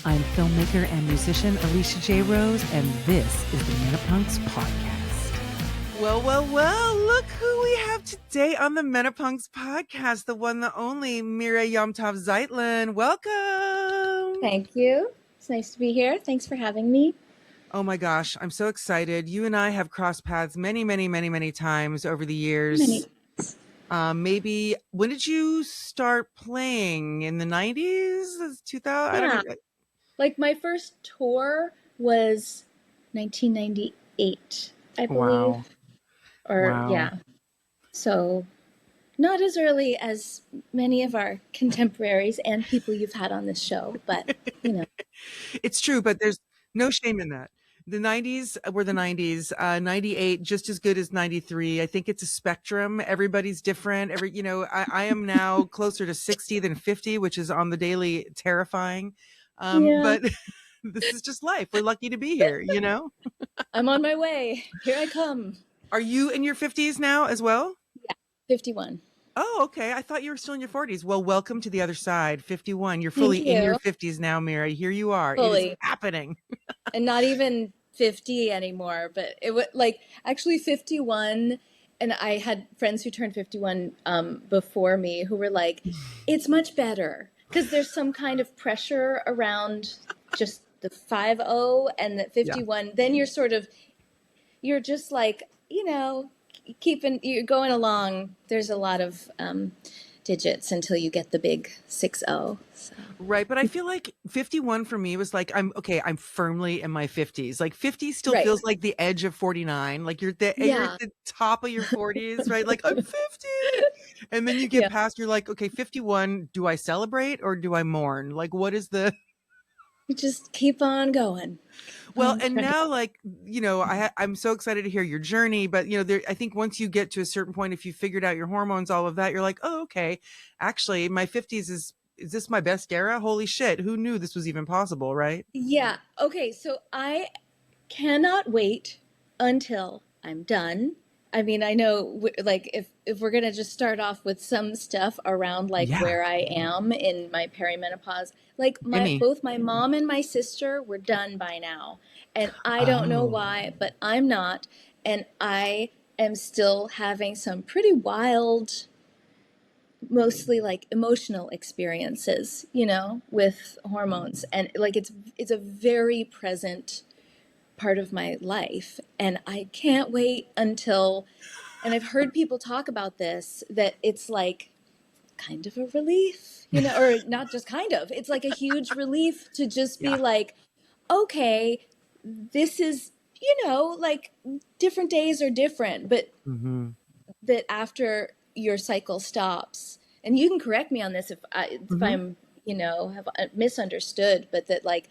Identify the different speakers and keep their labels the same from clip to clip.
Speaker 1: I'm filmmaker and musician Alicia J. Rose, and this is the MENOPUNKS podcast. Well, look who we have today on the MENOPUNKS podcast, the one, the only Mirah Yom Tov Zeitlin. Welcome.
Speaker 2: Thank you. It's nice to be here. Thanks for having me.
Speaker 1: Oh my gosh, I'm so excited. You and I have crossed paths many times over the years. Maybe, when did you start playing? In the 90s? 2000?
Speaker 2: Yeah.
Speaker 1: I don't know.
Speaker 2: Like my first tour was 1998, I believe.
Speaker 1: Wow.
Speaker 2: Yeah. So not as early as many of our contemporaries and people you've had on this show, but you know.
Speaker 1: It's true, but there's no shame in that. The 90s were the 90s. 98 just as good as 93. I think it's a spectrum. Everybody's different. I am now closer to 60 than 50, which is on the daily terrifying. But this is just life. We're lucky to be here, you know?
Speaker 2: I'm on my way. Here I come.
Speaker 1: Are you in your 50s now as well?
Speaker 2: Yeah, 51.
Speaker 1: Oh, okay. I thought you were still in your 40s. Well, welcome to the other side. 51. You're fully in your 50s now, Mirah. Here you are.
Speaker 2: Fully.
Speaker 1: It is happening.
Speaker 2: And not even 50 anymore, but it was like actually 51. And I had friends who turned 51 before me who were like, it's much better. Because there's some kind of pressure around just the 50 and the 51. Yeah. Then you're just like, you know, you're going along. There's a lot of digits until you get the big 60. So.
Speaker 1: Right. But I feel like 51 for me was like, I'm firmly in my 50s. Like 50 still feels like the edge of 49. Like you're at the top of your 40s, right? Like I'm 50. And then you get past, you're like, okay, 51, do I celebrate or do I mourn? Like, what is the...
Speaker 2: You just keep on going.
Speaker 1: Well, and now, like, you know, I'm so excited to hear your journey, but, you know, I think once you get to a certain point, if you figured out your hormones, all of that, you're like, oh, okay, actually, my 50s is this my best era? Holy shit. Who knew this was even possible, right?
Speaker 2: Yeah. Okay. So I cannot wait until I'm done. I mean, I know, like, if we're going to just start off with some stuff around, like, where I am in my perimenopause, like, both my mom and my sister were done by now. And I don't know why, but I'm not. And I am still having some pretty wild, mostly, like, emotional experiences, you know, with hormones. And, like, it's a very present part of my life, and I can't wait until, and I've heard people talk about this, that it's like kind of a relief, you know, or not just kind of, it's like a huge relief to just be like, okay, this is, you know, like different days are different, but that after your cycle stops, and you can correct me on this if I'm, you know, have misunderstood, but that like,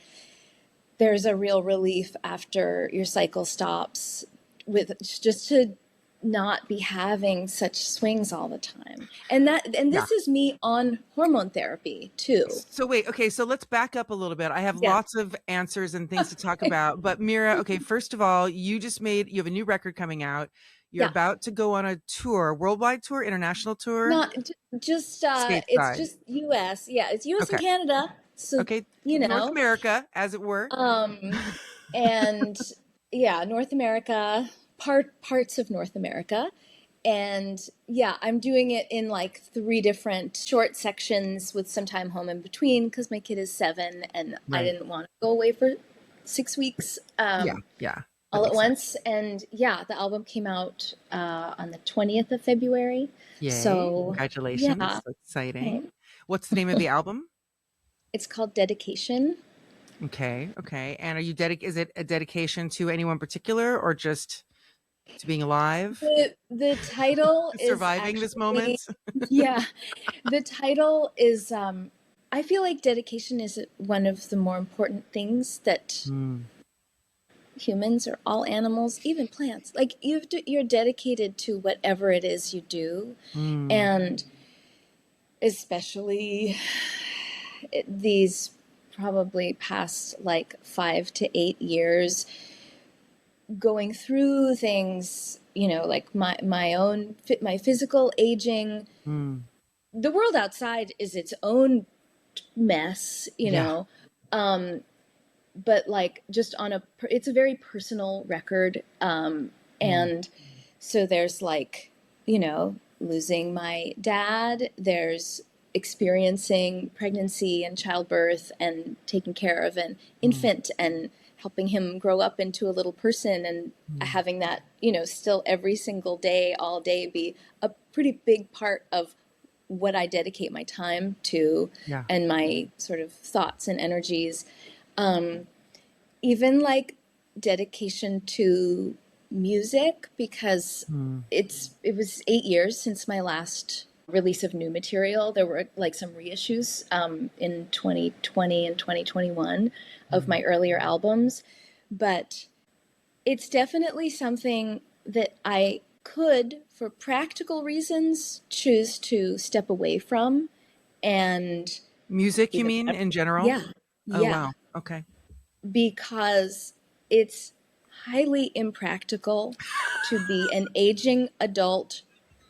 Speaker 2: there's a real relief after your cycle stops with just to not be having such swings all the time. And this is me on hormone therapy too.
Speaker 1: So wait, okay. So let's back up a little bit. I have lots of answers and things to talk about, but Mirah, okay. First of all, you have a new record coming out. You're about to go on a tour, worldwide tour, international tour?
Speaker 2: Not just, it's just US. Yeah. It's US and Canada. So, you know,
Speaker 1: North America, as it were.
Speaker 2: And North America, parts of North America. And I'm doing it in like 3 different short sections with some time home in between because my kid is 7 and I didn't want to go away for 6 weeks. All at once. And the album came out on the 20th of February.
Speaker 1: Yay.
Speaker 2: So
Speaker 1: congratulations. So exciting. Okay. What's the name of the album?
Speaker 2: It's called Dedication.
Speaker 1: Okay. And are you is it a dedication to anyone particular or just to being alive?
Speaker 2: The title is
Speaker 1: surviving this moment.
Speaker 2: The title is I feel like dedication is one of the more important things that humans or all animals, even plants, like you're dedicated to whatever it is you do. And especially these probably past like 5 to 8 years going through things, you know, like my physical aging. The world outside is its own mess, you know, But like just on it's a very personal record. And so there's like, you know, losing my dad, there's experiencing pregnancy and childbirth and taking care of an infant and helping him grow up into a little person, and having that, you know, still every single day, all day, be a pretty big part of what I dedicate my time to and my sort of thoughts and energies. Even like dedication to music, because it was 8 years since my last release of new material. There were like some reissues in 2020 and 2021 of my earlier albums, but it's definitely something that I could, for practical reasons, choose to step away from. And
Speaker 1: music, you mean, in general?
Speaker 2: yeah,
Speaker 1: Oh,
Speaker 2: yeah,
Speaker 1: wow. Okay.
Speaker 2: because it's highly impractical to be an aging adult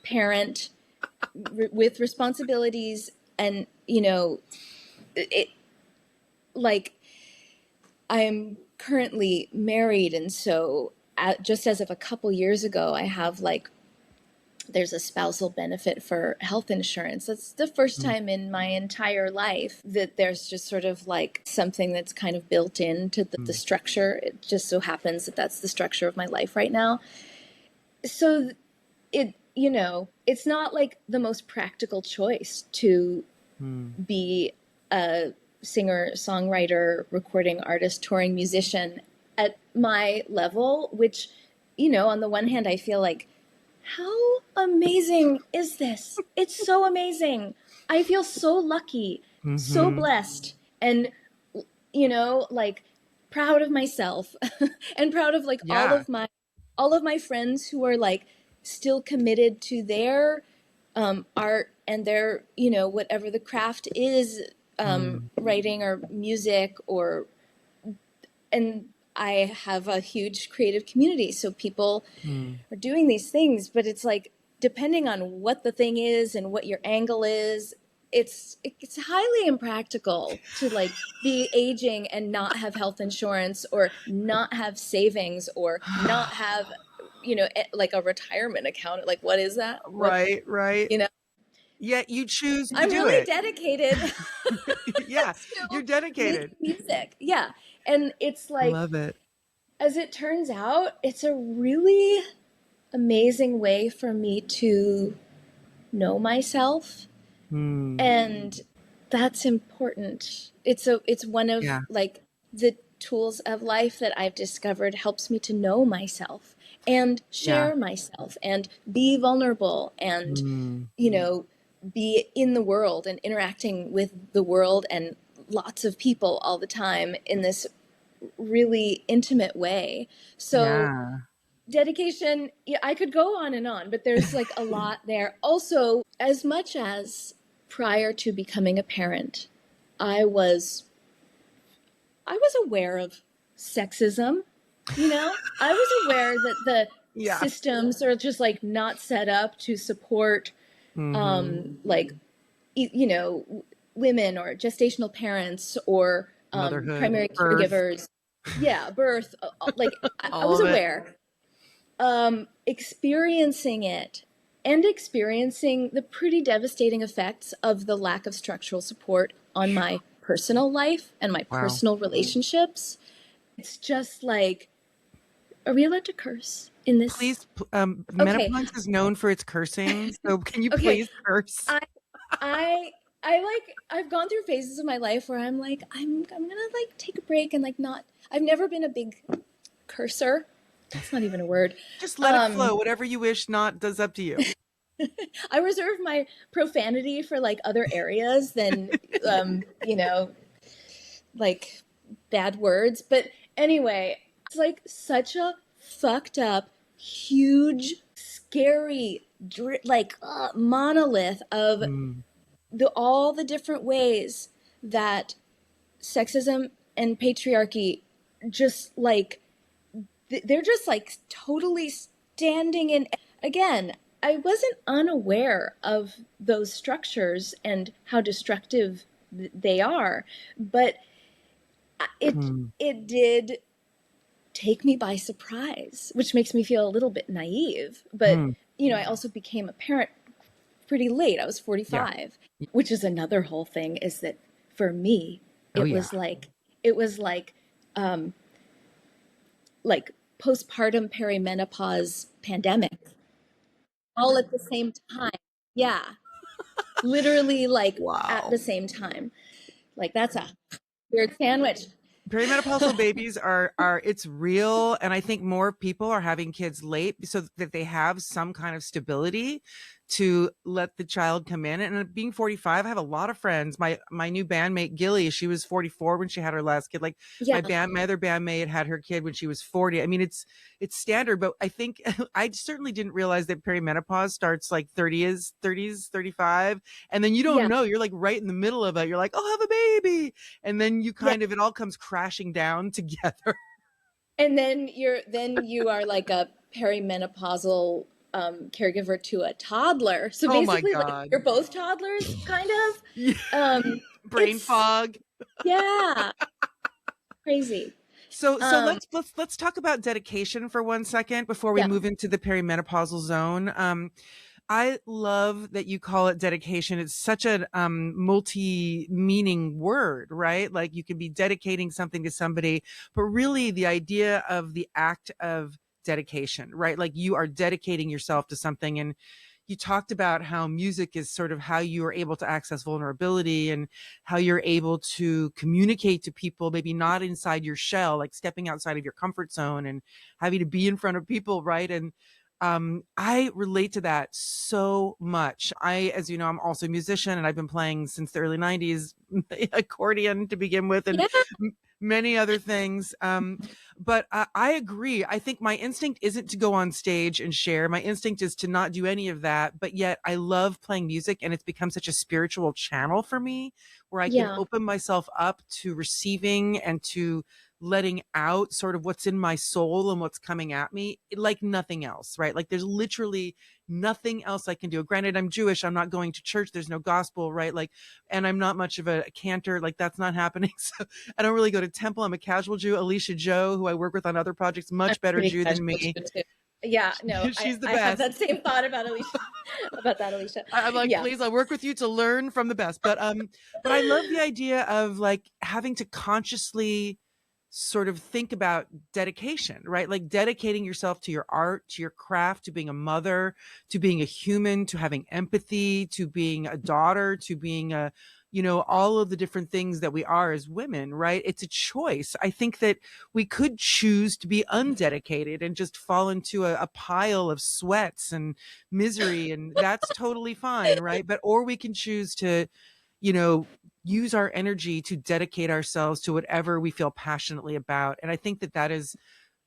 Speaker 2: parent with responsibilities. And, you know, it, like, I'm currently married, and so just as of a couple years ago, I have like, there's a spousal benefit for health insurance. That's the first time in my entire life that there's just sort of like something that's kind of built into the structure. It just so happens that that's the structure of my life right now. So it, you know, it's not like the most practical choice to be a singer, songwriter, recording artist, touring musician at my level, which, you know, on the one hand, I feel like, how amazing is this? It's so amazing. I feel so lucky, so blessed, and, you know, like proud of myself and proud of like all of my friends who are like still committed to their art and their, you know, whatever the craft is, writing or music, or, and I have a huge creative community, so people are doing these things, but it's like, depending on what the thing is and what your angle is, it's highly impractical to like be aging and not have health insurance, or not have savings, or not have, you know, like a retirement account. Like, what is that?
Speaker 1: Right, right.
Speaker 2: You know,
Speaker 1: Yet you choose to
Speaker 2: I'm
Speaker 1: do
Speaker 2: really
Speaker 1: it.
Speaker 2: dedicated
Speaker 1: Yeah, you're
Speaker 2: to
Speaker 1: dedicated.
Speaker 2: making music. Yeah. And it's like,
Speaker 1: Love it.
Speaker 2: as it turns out, it's a really amazing way for me to know myself. And that's important. It's one of like the tools of life that I've discovered helps me to know myself and share myself and be vulnerable and, you know, be in the world and interacting with the world and lots of people all the time in this really intimate way. So dedication, yeah, I could go on and on, but there's like a lot there. Also, as much as prior to becoming a parent, I was aware of sexism, you know? I was aware that the systems are just like not set up to support like, you know, women or gestational parents or
Speaker 1: Motherhood,
Speaker 2: primary
Speaker 1: birth,
Speaker 2: caregivers. Yeah, birth. Like, I
Speaker 1: all
Speaker 2: was
Speaker 1: of it.
Speaker 2: aware. Experiencing it and experiencing the pretty devastating effects of the lack of structural support on my personal life and my personal relationships. It's just like, are we allowed to curse in this?
Speaker 1: Please,
Speaker 2: Okay.
Speaker 1: Menopause is known for its cursing, so can you
Speaker 2: Okay.
Speaker 1: please curse?
Speaker 2: I like, I've gone through phases of my life where I'm like, I'm gonna like take a break and like not, I've never been a big cursor. That's not even a word.
Speaker 1: Just let it flow. Whatever you wish, not does up to you.
Speaker 2: I reserve my profanity for like other areas than, you know, like bad words. But anyway, it's like such a fucked up, huge, scary, like monolith of all the different ways that sexism and patriarchy just like, they're just like totally standing in. Again, I wasn't unaware of those structures and how destructive they are, but it did take me by surprise, which makes me feel a little bit naive. But, you know, I also became a parent pretty late. I was 45, which is another whole thing, is that for me, it was like postpartum perimenopause pandemic all at the same time. Yeah. Literally like at the same time. Like that's a weird sandwich.
Speaker 1: Perimenopausal babies are it's real, and I think more people are having kids late so that they have some kind of stability to let the child come in. And being 45, I have a lot of friends. My new bandmate Gilly, she was 44 when she had her last kid. Like my other bandmate had her kid when she was 40. I mean, it's standard, but I think I certainly didn't realize that perimenopause starts like 30s, 35, and then you don't know. You're like right in the middle of it. You're like, I'll have a baby, and then you kind of it all comes crashing down together.
Speaker 2: And then you are like a perimenopausal caregiver to a toddler. So basically, like you're both toddlers, kind of.
Speaker 1: Brain fog.
Speaker 2: Yeah, crazy.
Speaker 1: So let's talk about dedication for 1 second before we move into the perimenopausal zone. I love that you call it dedication. It's such a multi-meaning word, right? Like you could be dedicating something to somebody, but really the idea of the act of dedication, right? Like you are dedicating yourself to something. And you talked about how music is sort of how you are able to access vulnerability and how you're able to communicate to people, maybe not inside your shell, like stepping outside of your comfort zone and having to be in front of people, right? And I relate to that so much. As you know, I'm also a musician, and I've been playing since the early 90s, accordion to begin with, and many other things. But I agree. I think my instinct isn't to go on stage and share. My instinct is to not do any of that. But yet I love playing music, and it's become such a spiritual channel for me where I can open myself up to receiving and to letting out sort of what's in my soul and what's coming at me like nothing else, right? Like there's literally nothing else I can do. Granted, I'm Jewish. I'm not going to church. There's no gospel, right? Like, and I'm not much of a cantor. Like that's not happening. So I don't really go to temple. I'm a casual Jew. Alicia Joe, who I work with on other projects, much better Jew than me.
Speaker 2: Yeah, no,
Speaker 1: she's the
Speaker 2: I
Speaker 1: best.
Speaker 2: have that same thought about Alicia. Alicia.
Speaker 1: I'm like, please, I'll work with you to learn from the best. But I love the idea of like having to consciously sort of think about dedication, right? Like dedicating yourself to your art, to your craft, to being a mother, to being a human, to having empathy, to being a daughter, to being a, you know, all of the different things that we are as women, right? It's a choice. I think that we could choose to be undedicated and just fall into a pile of sweats and misery, and that's totally fine, right? But, or we can choose to, you know, use our energy to dedicate ourselves to whatever we feel passionately about. And I think that that is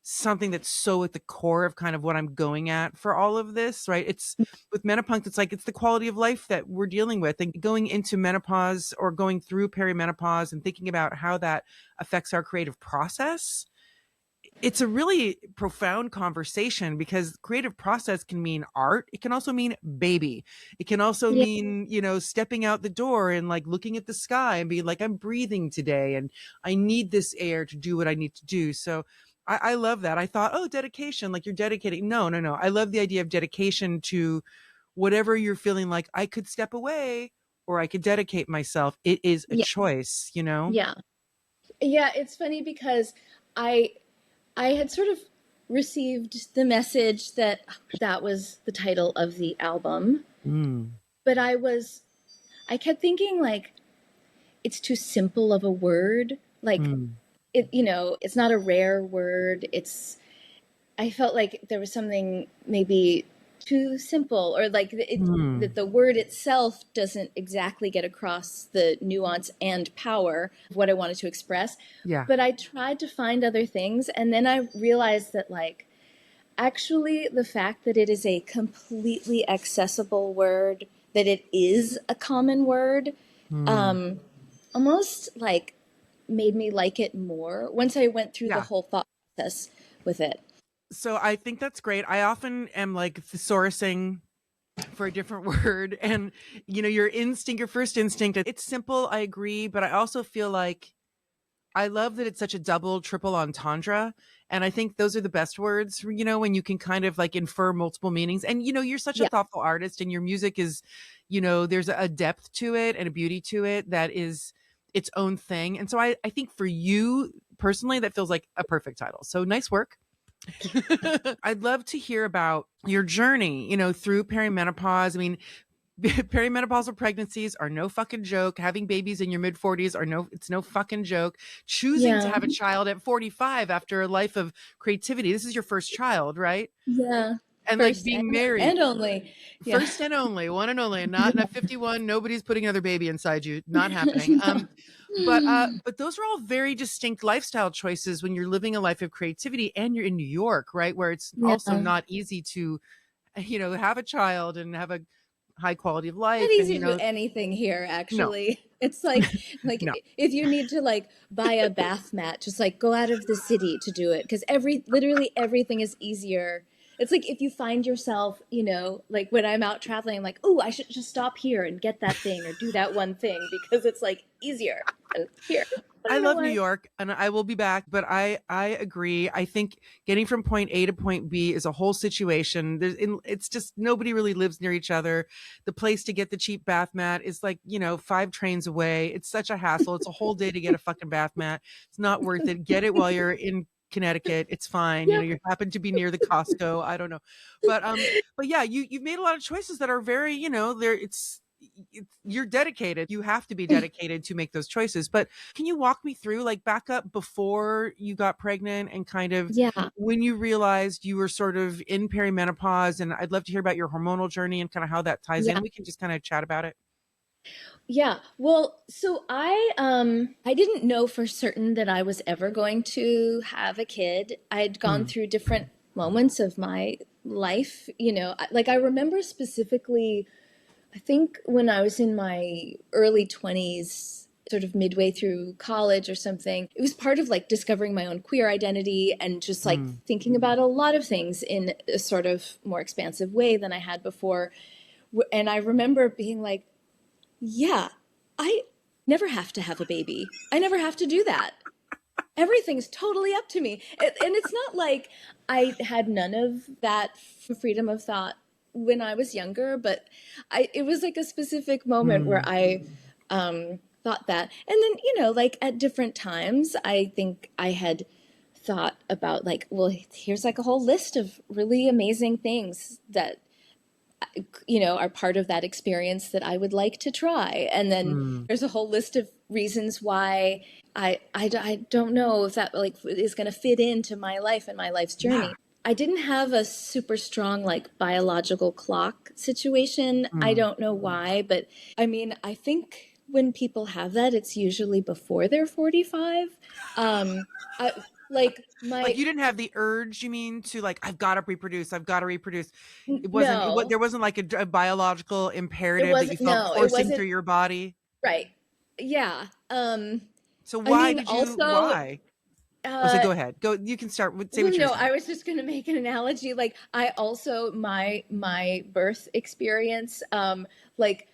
Speaker 1: something that's so at the core of kind of what I'm going at for all of this, right? It's with menopause, it's like, it's the quality of life that we're dealing with, and going into menopause or going through perimenopause and thinking about how that affects our creative process. It's a really profound conversation because creative process can mean art. It can also mean baby. It can also mean, you know, stepping out the door and like looking at the sky and being like, I'm breathing today and I need this air to do what I need to do. So I love that. I thought, oh, dedication, like you're dedicating. No. I love the idea of dedication to whatever you're feeling like I could step away or I could dedicate myself. It is a choice, you know?
Speaker 2: Yeah. It's funny because I had sort of received the message that that was the title of the album, but I kept thinking like, it's too simple of a word. Like it, you know, it's not a rare word. I felt like there was something maybe too simple, or like that the word itself doesn't exactly get across the nuance and power of what I wanted to express.
Speaker 1: Yeah.
Speaker 2: But I tried to find other things, and then I realized that like actually the fact that it is a completely accessible word, that it is a common word, almost like made me like it more once I went through the whole thought process with it.
Speaker 1: So I think that's great. I often am like thesaurusing for a different word, and you know, your first instinct, it's simple. I agree. But I also feel like I love that it's such a double, triple entendre. And I think those are the best words, you know, when you can kind of like infer multiple meanings. And, you know, you're such a
Speaker 2: Yeah.
Speaker 1: thoughtful artist and your music is, you know, there's a depth to it and a beauty to it that is its own thing. And so I think for you personally, that feels like a perfect title. So nice work. I'd love to hear about your journey, you know, through perimenopause. I mean, perimenopausal pregnancies are no fucking joke. Having babies in your mid 40s it's no fucking joke. Choosing to
Speaker 2: Yeah.
Speaker 1: have a child at 45 after a life of creativity. This is your first child, right?
Speaker 2: Yeah.
Speaker 1: And like
Speaker 2: First
Speaker 1: being married.
Speaker 2: and only. Yeah.
Speaker 1: First and only, one and only, and not at 51. Nobody's putting another baby inside you. Not happening. But those are all very distinct lifestyle choices when you're living a life of creativity and you're in New York, right? Where it's also
Speaker 2: Yeah.
Speaker 1: not easy to, you know, have a child and have a high quality of life.
Speaker 2: Not
Speaker 1: And,
Speaker 2: easy
Speaker 1: you
Speaker 2: to do
Speaker 1: know,
Speaker 2: anything here,
Speaker 1: no,
Speaker 2: actually. It's like
Speaker 1: no.
Speaker 2: if you need to like buy a bath mat, just like go out of the city to do it, because literally everything is easier. It's like if you find yourself, you know, like when I'm out traveling, I'm like, oh, I should just stop here and get that thing or do that one thing because it's like easier than here. I
Speaker 1: I
Speaker 2: don't know
Speaker 1: love New
Speaker 2: why.
Speaker 1: York and I will be back, but I agree. I think getting from point A to point B is a whole situation. It's just nobody really lives near each other. The place to get the cheap bath mat is like, you know, 5 trains away. It's such a hassle. It's a whole day to get a fucking bath mat. It's not worth it. Get it while you're in Connecticut. It's fine. You know,
Speaker 2: Yep.
Speaker 1: you happen to be near the Costco. I don't know. But yeah, you've made a lot of choices that are very, you know, you're dedicated. You have to be dedicated to make those choices. But can you walk me through, like, back up before you got pregnant and kind of
Speaker 2: Yeah.
Speaker 1: when you realized you were sort of in perimenopause? And I'd love to hear about your hormonal journey and kind of how that ties
Speaker 2: Yeah.
Speaker 1: in. We can just kind of chat about it.
Speaker 2: Yeah. Well, so I didn't know for certain that I was ever going to have a kid. I'd gone
Speaker 1: Mm,
Speaker 2: through different moments of my life, you know. Like I remember specifically, I think when I was in my early 20s, sort of midway through college or something, it was part of like discovering my own queer identity and just like
Speaker 1: mm,
Speaker 2: thinking about a lot of things in a sort of more expansive way than I had before. And I remember being like, yeah, I never have to have a baby. I never have to do that. Everything's totally up to me. And it's not like I had none of that freedom of thought when I was younger, but it was like a specific moment where
Speaker 1: mm,
Speaker 2: I thought that. And then, you know, like at different times, I think I had thought about like, well, here's like a whole list of really amazing things that you know, are part of that experience that I would like to try. And then
Speaker 1: mm.
Speaker 2: there's a whole list of reasons why I don't know if that like is going to fit into my life and my life's
Speaker 1: Yeah.
Speaker 2: journey. I didn't have a super strong like biological clock situation. I
Speaker 1: Mm.
Speaker 2: don't know why, but I mean, I think when people have that, it's usually before they're 45. I, like
Speaker 1: Like,
Speaker 2: my
Speaker 1: you didn't have the urge, you mean, to like, I've got to reproduce. I've got to reproduce.
Speaker 2: no,
Speaker 1: There wasn't like a biological
Speaker 2: it
Speaker 1: imperative that you
Speaker 2: wasn't.
Speaker 1: felt
Speaker 2: No, it
Speaker 1: coursing
Speaker 2: wasn't
Speaker 1: through your body.
Speaker 2: right. Yeah.
Speaker 1: So
Speaker 2: I mean, also,
Speaker 1: why? Oh, so
Speaker 2: uh,
Speaker 1: go ahead. Go, you can start with, say
Speaker 2: well,
Speaker 1: what you were
Speaker 2: no,
Speaker 1: saying.
Speaker 2: I was just going to make an analogy. Like, I also, my birth experience, like,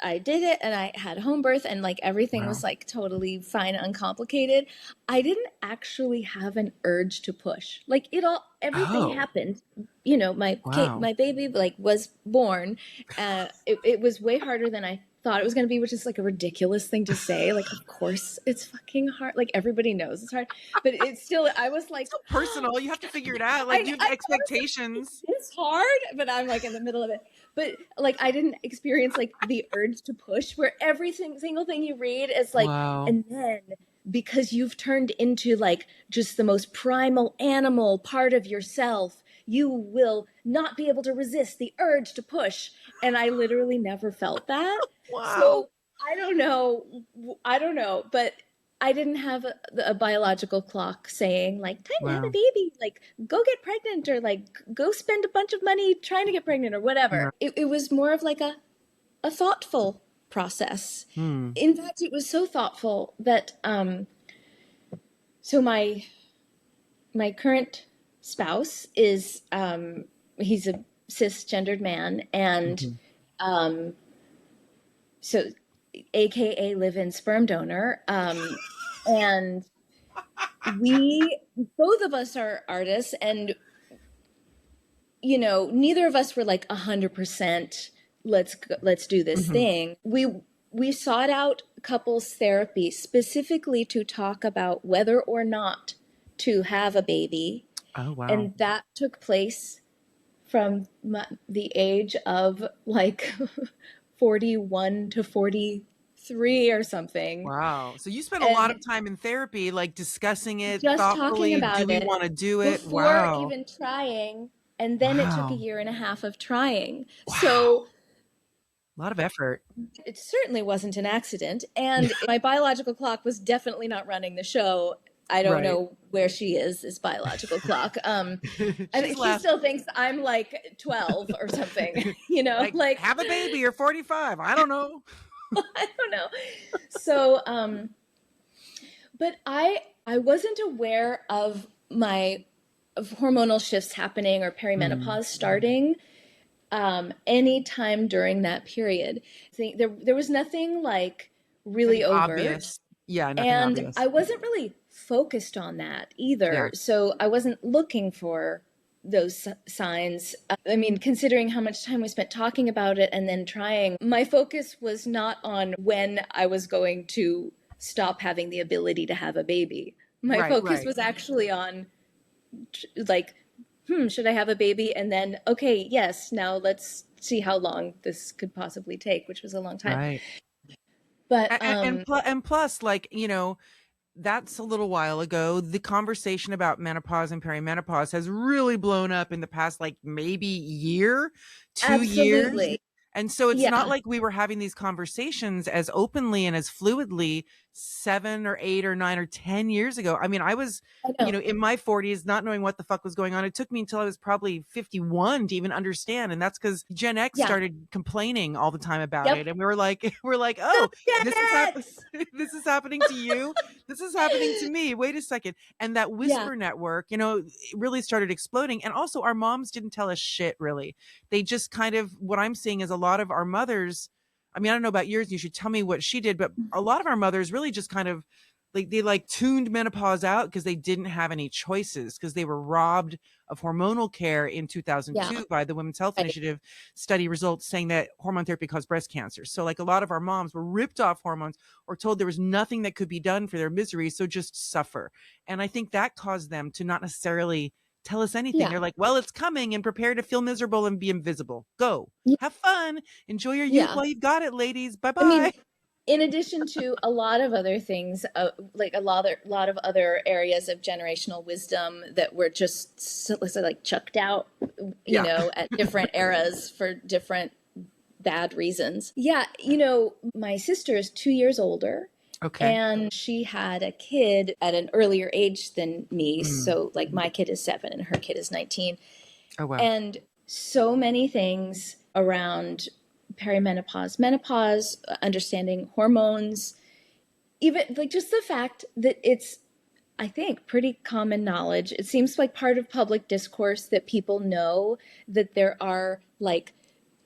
Speaker 2: I did it and I had home birth and like everything was
Speaker 1: Wow.
Speaker 2: like totally fine, uncomplicated. I didn't actually have an urge to push. Like everything
Speaker 1: Oh,
Speaker 2: happened. You know,
Speaker 1: wow.
Speaker 2: my baby like was born. It was way harder than I thought it was going to be, which is like a ridiculous thing to say. Like, of course it's fucking hard. Like everybody knows it's hard, but it's still, I was like,
Speaker 1: So personal. You have to figure it out. Like,
Speaker 2: I
Speaker 1: you have
Speaker 2: know
Speaker 1: expectations.
Speaker 2: it's hard, but I'm like in the middle of it. But like I didn't experience like the urge to push where single thing you read is like,
Speaker 1: Wow.
Speaker 2: and then because you've turned into like just the most primal animal part of yourself, you will not be able to resist the urge to push. And I literally never felt that.
Speaker 1: Wow.
Speaker 2: So I don't know. I don't know, but I didn't have a biological clock saying like time to have a
Speaker 1: Wow.
Speaker 2: baby, like go get pregnant or like go spend a bunch of money trying to get pregnant or whatever.
Speaker 1: Right.
Speaker 2: It was more of like a thoughtful process.
Speaker 1: Hmm.
Speaker 2: In fact, it was so thoughtful that so my current spouse is he's a cisgendered man and
Speaker 1: Mhm.
Speaker 2: um so AKA live-in sperm donor. And we, both of us are artists, and, you know, neither of us were like 100%, let's do this thing. We sought out couples therapy specifically to talk about whether or not to have a baby.
Speaker 1: Oh, wow.
Speaker 2: And that took place from the age of like 41 to 43 or something.
Speaker 1: Wow. So you spent a lot
Speaker 2: And
Speaker 1: of time in therapy, like discussing it
Speaker 2: just talking
Speaker 1: thoughtfully. Do
Speaker 2: about
Speaker 1: we
Speaker 2: it
Speaker 1: want to do it?
Speaker 2: before
Speaker 1: Wow.
Speaker 2: even trying. And then it took a
Speaker 1: Wow.
Speaker 2: year and a half of trying.
Speaker 1: Wow.
Speaker 2: So
Speaker 1: A lot of effort.
Speaker 2: it certainly wasn't an accident. And my biological clock was definitely not running the show. I don't
Speaker 1: Right.
Speaker 2: know where she is, this biological clock. I think she
Speaker 1: left.
Speaker 2: still thinks I'm like 12 or something, you know, like
Speaker 1: have a baby, you're 45. I don't know.
Speaker 2: I don't know. So, but I wasn't aware of hormonal shifts happening or perimenopause starting any time during that period. I think there was nothing like really overt.
Speaker 1: Obvious. Yeah, nothing
Speaker 2: and
Speaker 1: obvious.
Speaker 2: I wasn't really focused on that either.
Speaker 1: Yeah.
Speaker 2: So I wasn't looking for those signs. I mean, considering how much time we spent talking about it and then trying, my focus was not on when I was going to stop having the ability to have a baby. My focus was actually on like, should I have a baby? And then, okay, yes, now let's see how long this could possibly take, which was a long time.
Speaker 1: Right.
Speaker 2: But
Speaker 1: and plus, like, you know, that's a little while ago. The conversation about menopause and perimenopause has really blown up in the past, like maybe year, 2
Speaker 2: absolutely.
Speaker 1: years. And so it's not like we were having these conversations as openly and as fluidly 7 or 8 or 9 or 10 years ago. I mean, I was, you know, in my 40s, not knowing what the fuck was going on. It took me until I was probably 51 to even understand. And that's because Gen X started complaining all the time about it. And we were like, oh, this is happening to you. This is happening to me. Wait a second. And that whisper network, you know, really started exploding. And also our moms didn't tell us shit, really. They just kind of, what I'm seeing is a lot of our mothers, I mean, I don't know about yours, you should tell me what she did, but a lot of our mothers really just kind of like, they like tuned menopause out because they didn't have any choices, because they were robbed of hormonal care in 2002 by the Women's Health Initiative study results saying that hormone therapy caused breast cancer. So like a lot of our moms were ripped off hormones or told there was nothing that could be done for their misery, so just suffer. And I think that caused them to not necessarily tell us anything. They're like, well, it's coming, and prepare to feel miserable and be invisible. Go. Have fun. Enjoy your youth while you've got it, ladies. Bye-bye.
Speaker 2: I mean, in addition to a lot of other things, like a lot of other areas of generational wisdom that were just like chucked out, you know, at different eras for different bad reasons. Yeah. You know, my sister is 2 years older.
Speaker 1: Okay.
Speaker 2: And she had a kid at an earlier age than me. So like my kid is 7 and her kid is 19.
Speaker 1: Oh, wow.
Speaker 2: And so many things around perimenopause, menopause, understanding hormones, even like just the fact that it's, I think, pretty common knowledge. It seems like part of public discourse that people know that there are like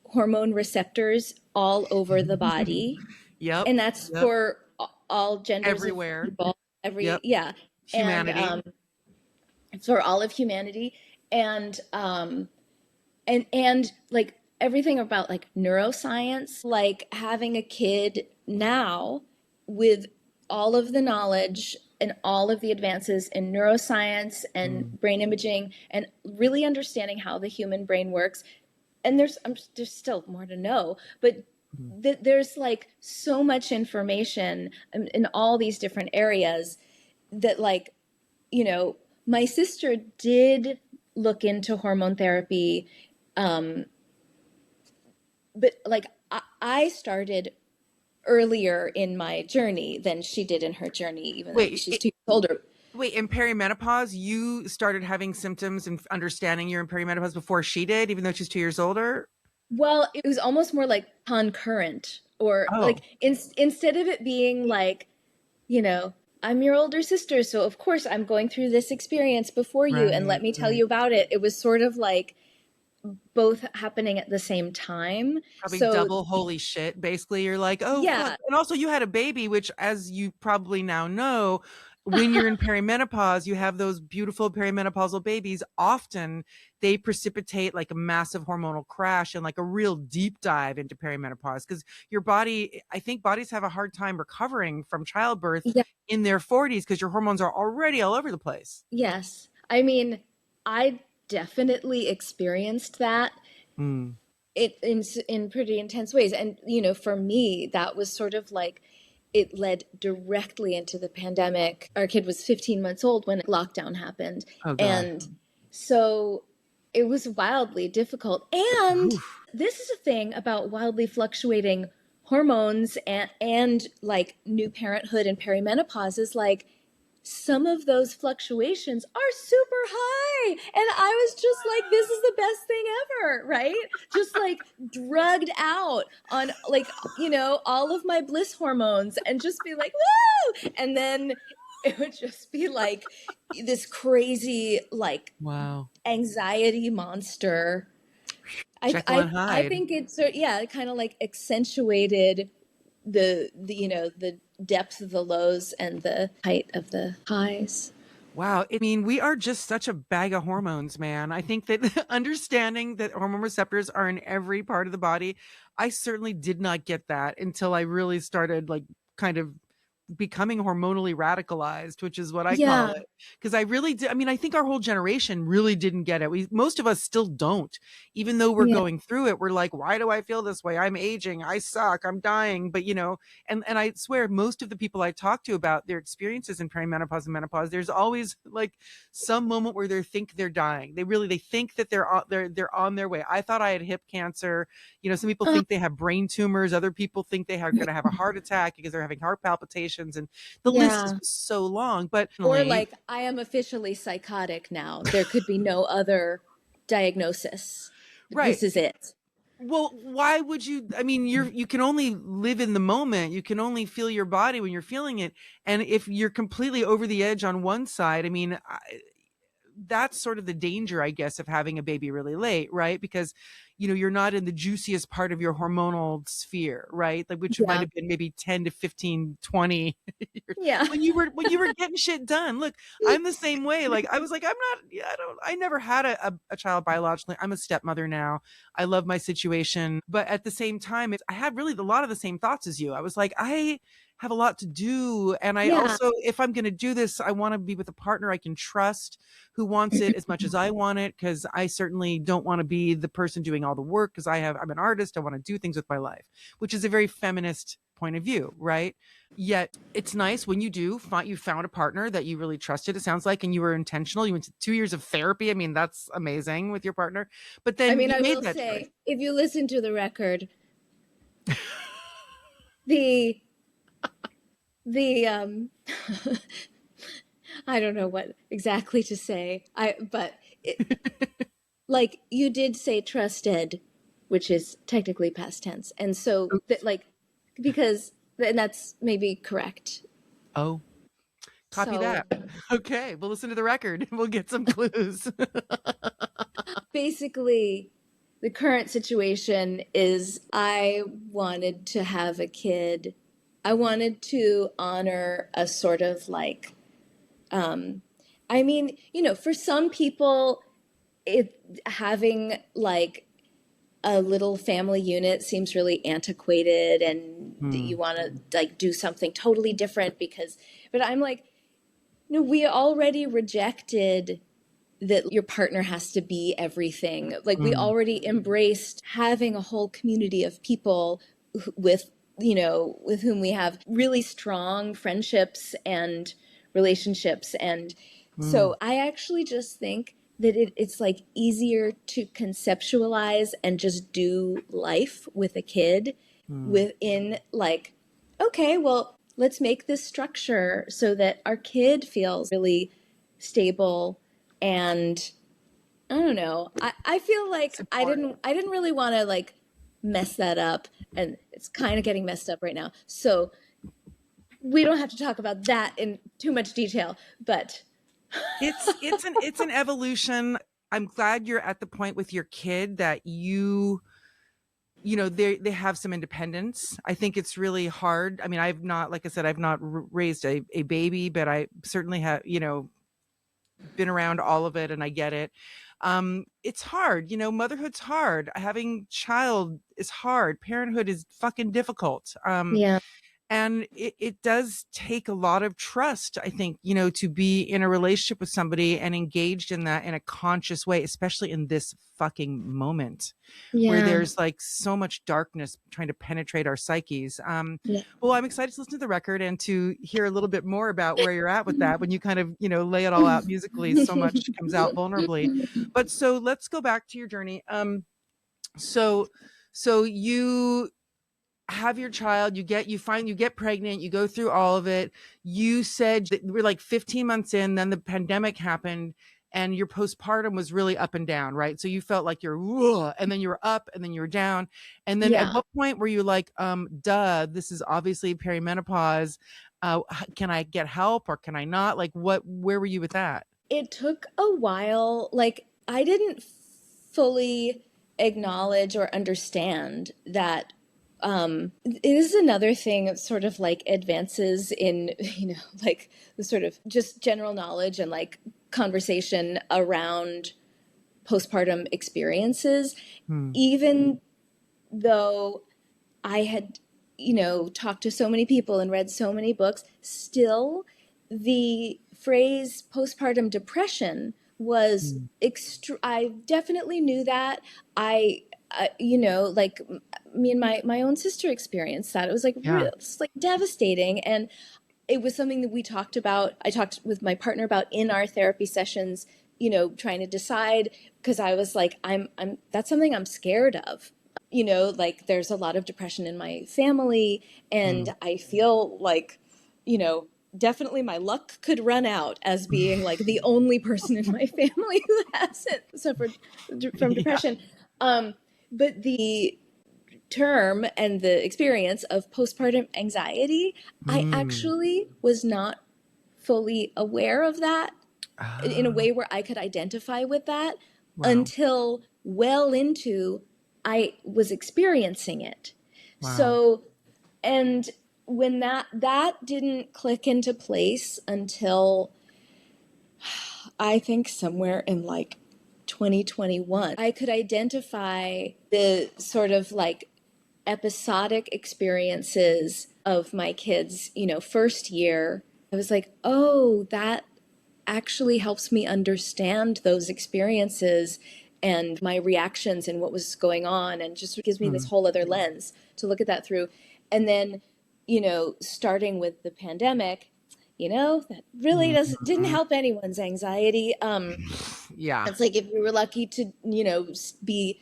Speaker 2: hormone receptors all over the body. And that's for all genders
Speaker 1: everywhere,
Speaker 2: of people,
Speaker 1: humanity,
Speaker 2: and for all of humanity, and like everything about like neuroscience, like having a kid now with all of the knowledge and all of the advances in neuroscience and brain imaging and really understanding how the human brain works. And there's still more to know, but there's like so much information in all these different areas that, like, you know, my sister did look into hormone therapy, but like I started earlier in my journey than she did in her journey, even though she's 2 years older.
Speaker 1: Wait, in perimenopause, you started having symptoms and understanding you're in perimenopause before she did, even though she's 2 years older?
Speaker 2: Well, it was almost more like concurrent, or like instead of it being like, you know, I'm your older sister, so of course I'm going through this experience before you, and let me tell you about it. It was sort of like both happening at the same time.
Speaker 1: Probably
Speaker 2: So
Speaker 1: double holy shit. Basically, you're like, oh, fuck.
Speaker 2: yeah,
Speaker 1: And also, you had a baby, which, as you probably now know, when you're in perimenopause, you have those beautiful perimenopausal babies. Often they precipitate like a massive hormonal crash and like a real deep dive into perimenopause because your body, I think bodies have a hard time recovering from childbirth
Speaker 2: yeah,
Speaker 1: in their 40s because your hormones are already all over the place.
Speaker 2: yes. I mean, I definitely experienced that
Speaker 1: Mm.
Speaker 2: it in pretty intense ways. And for me, that was sort of like it led directly into the pandemic. Our kid was 15 months old when lockdown happened.
Speaker 1: Oh, God.
Speaker 2: And so it was wildly difficult. And
Speaker 1: Oof.
Speaker 2: this is a thing about wildly fluctuating hormones and like new parenthood and perimenopause is like some of those fluctuations are super high. And I was just like, this is the best thing ever, right? Just like drugged out on like, all of my bliss hormones and just be like, woo! And then it would just be like this crazy, like
Speaker 1: Wow.
Speaker 2: anxiety monster.
Speaker 1: Jekyll and
Speaker 2: I
Speaker 1: Hyde.
Speaker 2: think it's, yeah, it kind of like accentuated the the depth of the lows and the height of the highs.
Speaker 1: Wow. I mean, we are just such a bag of hormones, man. I think that understanding that hormone receptors are in every part of the body, I certainly did not get that until I really started like kind of becoming hormonally radicalized, which is what I call
Speaker 2: Yeah,
Speaker 1: it. Because I really did. I mean, I think our whole generation really didn't get it. Most of us still don't, even though we're
Speaker 2: yeah,
Speaker 1: going through it. We're like, why do I feel this way? I'm aging. I suck. I'm dying. But and I swear, most of the people I talk to about their experiences in perimenopause and menopause, there's always like some moment where they think they're dying. They think that they're on their way. I thought I had hip cancer. Some people
Speaker 2: uh,
Speaker 1: think they have brain tumors. Other people think they are going to have a heart attack because they're having heart palpitations. And the list is
Speaker 2: yeah.
Speaker 1: so long. But
Speaker 2: Or like, I am officially psychotic now. There could be no other diagnosis.
Speaker 1: right.
Speaker 2: This is it.
Speaker 1: Well, why would you? I mean, you can only live in the moment. You can only feel your body when you're feeling it. And if you're completely over the edge on one side, I mean, that's sort of the danger, I guess, of having a baby really late, right? Because, you're not in the juiciest part of your hormonal sphere, right? Like, which might
Speaker 2: Yeah,
Speaker 1: have been maybe 10 to 15, 20 years
Speaker 2: yeah,
Speaker 1: when you were getting shit done. Look, I'm the same way. Like, I was like, I never had a child biologically. I'm a stepmother now. I love my situation. But at the same time, I had really a lot of the same thoughts as you. I was like, I have a lot to do. And I
Speaker 2: yeah,
Speaker 1: also, if I'm going to do this, I want to be with a partner I can trust who wants it as much as I want it. Cause I certainly don't want to be the person doing all the work. Cause I'm an artist. I want to do things with my life, which is a very feminist point of view. Right. Yet it's nice when you found a partner that you really trusted. It sounds like, and you were intentional. You went to 2 years of therapy. I mean, that's amazing with your partner, but
Speaker 2: I
Speaker 1: then
Speaker 2: mean,
Speaker 1: you
Speaker 2: I
Speaker 1: made
Speaker 2: will
Speaker 1: that choice.
Speaker 2: say, if you listen to the record, the the I don't know what exactly to say. But like you did say trusted, which is technically past tense. And so that like because and that's maybe correct.
Speaker 1: Oh, copy
Speaker 2: So
Speaker 1: that. Okay. We'll listen to the record. We'll get some clues.
Speaker 2: basically the current situation is I wanted to have a kid. I wanted to honor a sort of like I mean, for some people it having like a little family unit seems really antiquated and you
Speaker 1: Hmm.
Speaker 2: want to like do something totally different but I'm like, no, we already rejected that your partner has to be everything. Like we
Speaker 1: Hmm.
Speaker 2: already embraced having a whole community of people with, with whom we have really strong friendships and relationships. And
Speaker 1: Hmm.
Speaker 2: so I actually just think that it's like easier to conceptualize and just do life with a kid
Speaker 1: Hmm.
Speaker 2: within like, okay, well, let's make this structure so that our kid feels really stable and I don't know. I feel like
Speaker 1: Support.
Speaker 2: I didn't really want to like mess that up and it's kind of getting messed up right now. So we don't have to talk about that in too much detail, but
Speaker 1: It's an evolution. I'm glad you're at the point with your kid that they have some independence. I think it's really hard. I mean, I've not, like I said, I've not raised a baby, but I certainly have, been around all of it, and I get it. It's hard. Motherhood's hard. Having child is hard. Parenthood is fucking difficult.
Speaker 2: Yeah.
Speaker 1: And it does take a lot of trust, I think, to be in a relationship with somebody and engaged in that in a conscious way, especially in this fucking moment where
Speaker 2: Yeah.
Speaker 1: there's like so much darkness trying to penetrate our psyches.
Speaker 2: Yeah.
Speaker 1: Well, I'm excited to listen to the record and to hear a little bit more about where you're at with that when you kind of, lay it all out musically. So much comes out vulnerably. But so let's go back to your journey. So you have your child, you get pregnant, you go through all of it. You said that we're like 15 months in, then the pandemic happened and your postpartum was really up and down, right? So you felt like and then you were up and then you were down. And then at
Speaker 2: Yeah.
Speaker 1: what point were you like, this is obviously perimenopause. Can I get help or can I not? Like where were you with that?
Speaker 2: It took a while. Like, I didn't fully acknowledge or understand that it is another thing of sort of like advances in, like the sort of just general knowledge and like conversation around postpartum experiences, even though I had, talked to so many people and read so many books, still the phrase postpartum depression was I definitely knew that. Like me and my own sister experienced that. It was like real, it's like devastating. And it was something that we talked about. I talked with my partner about in our therapy sessions, trying to decide, because I was like, I'm that's something I'm scared of. Like there's a lot of depression in my family, and I feel like, definitely my luck could run out as being like the only person in my family who hasn't suffered from depression. But the term and the experience of postpartum anxiety, I actually was not fully aware of that in a way where I could identify with that until well into I was experiencing it. So, and when that didn't click into place until I think somewhere in like 2021, I could identify the sort of like episodic experiences of my kids, first year. I was like, oh, that actually helps me understand those experiences and my reactions and what was going on, and just gives me this whole other lens to look at that through. And then, starting with the pandemic, that really didn't help anyone's anxiety. It's like if you were lucky to, be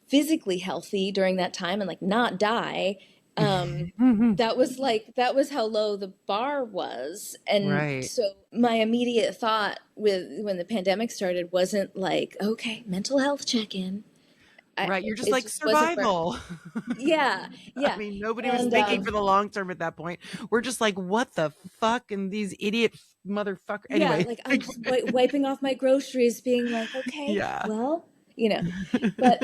Speaker 2: physically healthy during that time and like not die, that was how low the bar was. And so my immediate thought when the pandemic started wasn't like, okay, mental health check-in.
Speaker 1: You're just
Speaker 2: It
Speaker 1: like
Speaker 2: just wasn't where.
Speaker 1: survival.
Speaker 2: Yeah,
Speaker 1: I
Speaker 2: yeah.
Speaker 1: mean, nobody was
Speaker 2: And
Speaker 1: thinking for the long term at that point. We're just like, what the fuck? And these idiot motherfucker.
Speaker 2: yeah,
Speaker 1: Anyway.
Speaker 2: like I'm just wiping off my groceries, being like, okay,
Speaker 1: Yeah.
Speaker 2: well, but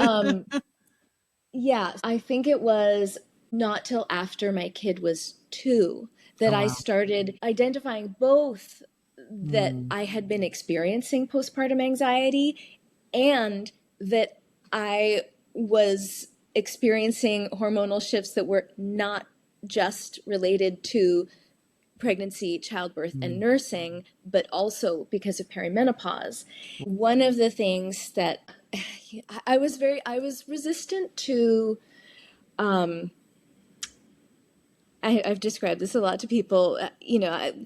Speaker 2: yeah, I think it was not till after my kid was 2 that
Speaker 1: Oh,
Speaker 2: I
Speaker 1: wow.
Speaker 2: started identifying both that I had been experiencing postpartum anxiety and that I was experiencing hormonal shifts that were not just related to pregnancy, childbirth, and nursing, but also because of perimenopause. One of the things that I was resistant to, I've described this a lot to people,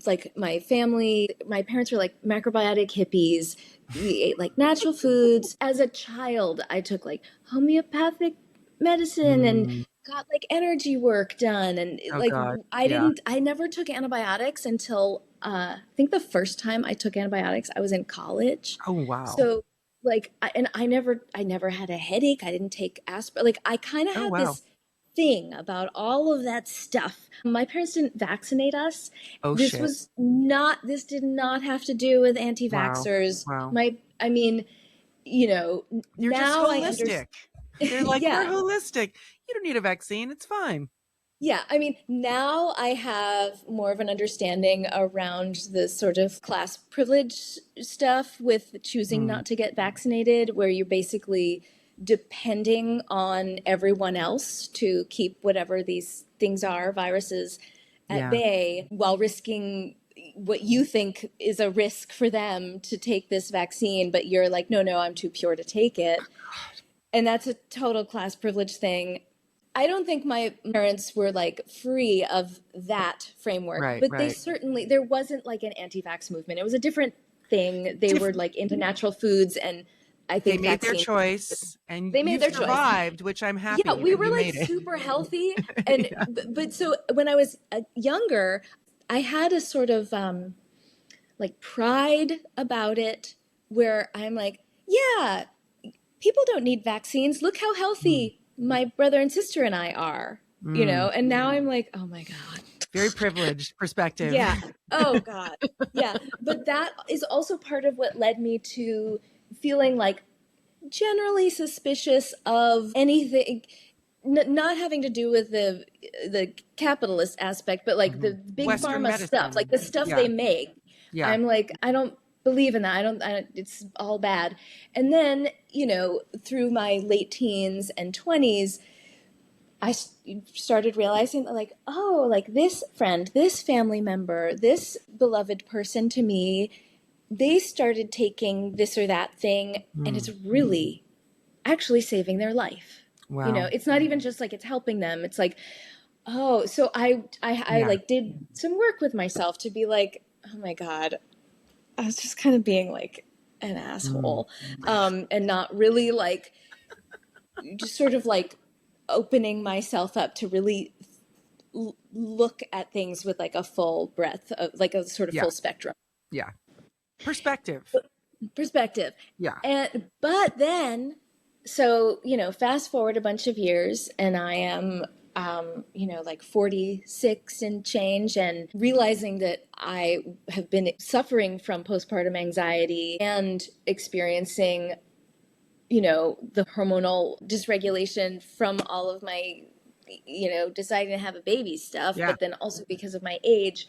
Speaker 2: like my family, my parents were like macrobiotic hippies. We ate like natural foods. As a child, I took like homeopathic medicine and got like energy work done. And
Speaker 1: Oh,
Speaker 2: like,
Speaker 1: God. Yeah.
Speaker 2: I never took antibiotics until, I think the first time I took antibiotics, I was in college.
Speaker 1: Oh, wow.
Speaker 2: So like, I never had a headache. I didn't take aspirin. Like I kind of
Speaker 1: Oh,
Speaker 2: had
Speaker 1: wow.
Speaker 2: this thing about all of that stuff. My parents didn't vaccinate us.
Speaker 1: Oh,
Speaker 2: This
Speaker 1: shit.
Speaker 2: was not, this did not have to do with
Speaker 1: Wow.
Speaker 2: anti-vaxxers.
Speaker 1: Wow.
Speaker 2: I mean, you know,
Speaker 1: You're just
Speaker 2: now I understand.
Speaker 1: holistic. They're like, we're
Speaker 2: Yeah.
Speaker 1: holistic. You don't need a vaccine. It's fine.
Speaker 2: Yeah, I mean, now I have more of an understanding around the sort of class privilege stuff with choosing not to get vaccinated, where you're basically depending on everyone else to keep whatever these things are, viruses, at
Speaker 1: Yeah.
Speaker 2: bay, while risking what you think is a risk for them to take this vaccine, but you're like, no, no, I'm too pure to take it. And that's a total class privilege thing. I don't think my parents were like free of that framework,
Speaker 1: Right,
Speaker 2: but they
Speaker 1: right.
Speaker 2: certainly, there wasn't like an anti-vax movement. It was a different thing. They were like into natural foods, and I
Speaker 1: They
Speaker 2: think
Speaker 1: made their
Speaker 2: vaccines,
Speaker 1: choice, and
Speaker 2: they made
Speaker 1: you've
Speaker 2: their choice.
Speaker 1: survived, which I'm
Speaker 2: Yeah,
Speaker 1: happy
Speaker 2: we
Speaker 1: that
Speaker 2: were
Speaker 1: you
Speaker 2: like
Speaker 1: made it.
Speaker 2: super healthy. And, but so when I was younger, I had a sort of like pride about it where I'm like, yeah, people don't need vaccines. Look how healthy my brother and sister and I are, you know? And now I'm like, oh my God.
Speaker 1: Very privileged perspective.
Speaker 2: Yeah. Oh God. Yeah. But that is also part of what led me to feeling like generally suspicious of anything, not having to do with the capitalist aspect, but like the big
Speaker 1: Western
Speaker 2: pharma stuff, like
Speaker 1: medicine.
Speaker 2: the stuff
Speaker 1: Yeah.
Speaker 2: they make.
Speaker 1: Yeah.
Speaker 2: I'm like, I don't believe in that. It's all bad. And then, you know, through my late teens and 20s, I started realizing that, like, oh, like this friend, this family member, this beloved person to me, they started taking this or that thing, and it's really actually saving their life.
Speaker 1: Wow.
Speaker 2: You know, it's not even just like it's helping them. It's like, oh, so I
Speaker 1: Yeah.
Speaker 2: like did some work with myself to be like, oh my God, I was just kind of being like an asshole, and not really like, just sort of like opening myself up to really look at things with like a full breadth of like a sort of
Speaker 1: Yeah.
Speaker 2: full spectrum
Speaker 1: Yeah. Perspective.
Speaker 2: perspective.
Speaker 1: Yeah.
Speaker 2: But then, so, you know, fast forward a bunch of years and I am, you know, like 46 and change, and realizing that I have been suffering from postpartum anxiety and experiencing, you know, the hormonal dysregulation from all of my, you know, deciding to have a baby stuff,
Speaker 1: Yeah.
Speaker 2: but then also because of my age.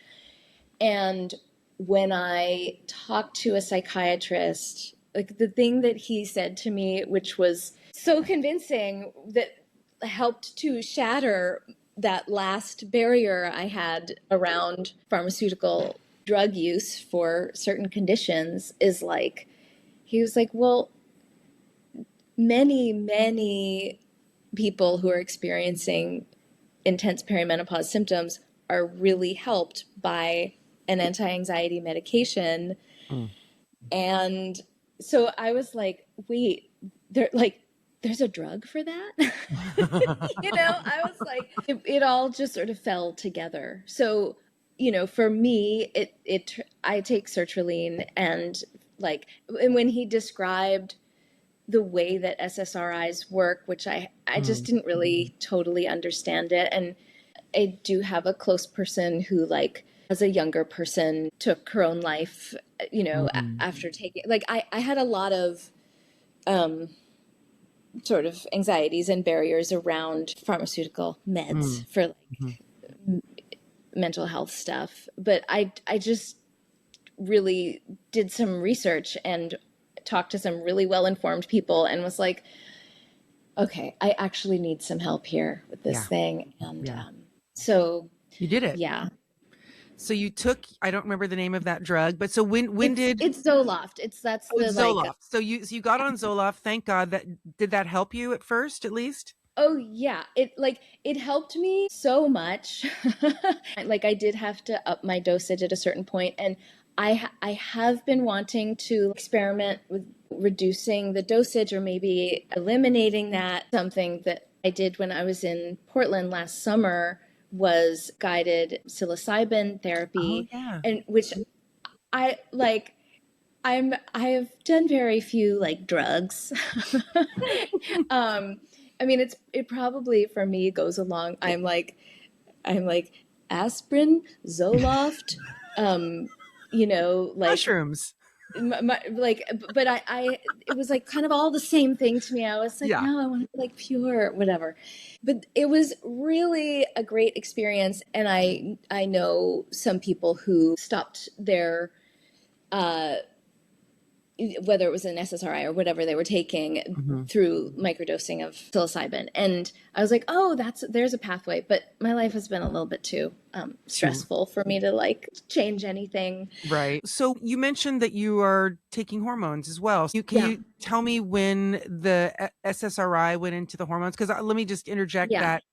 Speaker 2: And when I talked to a psychiatrist, like the thing that he said to me, which was so convincing, that helped to shatter that last barrier I had around pharmaceutical drug use for certain conditions, is like, he was like, well, many people who are experiencing intense perimenopause symptoms are really helped by an anti-anxiety medication. And so I was like, wait, there's a drug for that? You know, I was like, it all just sort of fell together. So, you know, for me, I take sertraline, and like, and when he described the way that SSRIs work, which I just didn't really totally understand it. And I do have a close person who, like, as a younger person, took her own life, you know, after taking, like, I had a lot of sort of anxieties and barriers around pharmaceutical meds for like mental health stuff. But I just really did some research and talked to some really well-informed people and was like, okay, I actually need some help here with this thing. And so
Speaker 1: You did it.
Speaker 2: yeah.
Speaker 1: So you took, I don't remember the name of that drug, but so when did
Speaker 2: it's Zoloft. That's
Speaker 1: oh,
Speaker 2: the
Speaker 1: it's
Speaker 2: like,
Speaker 1: Zoloft. So you got on Zoloft. Thank God. Did that help you at first, at least?
Speaker 2: oh yeah, it helped me so much. Like, I did have to up my dosage at a certain point, and I have been wanting to experiment with reducing the dosage or maybe eliminating that. Something that I did when I was in Portland last summer was guided psilocybin therapy,
Speaker 1: Oh yeah.
Speaker 2: and which I like. I have done very few like drugs. I mean, it probably for me goes along. I'm like aspirin, Zoloft, you know, like
Speaker 1: Mushrooms.
Speaker 2: but it was like kind of all the same thing to me. I was like,
Speaker 1: Yeah.
Speaker 2: no, I want to be like pure, whatever. But it was really a great experience. And I know some people who stopped their, whether it was an SSRI or whatever they were taking through microdosing of psilocybin. And I was like, oh, there's a pathway. But my life has been a little bit too stressful for me to like change anything.
Speaker 1: Right. So you mentioned that you are taking hormones as well. So can you tell me when the SSRI went into the hormones? Because let me just interject that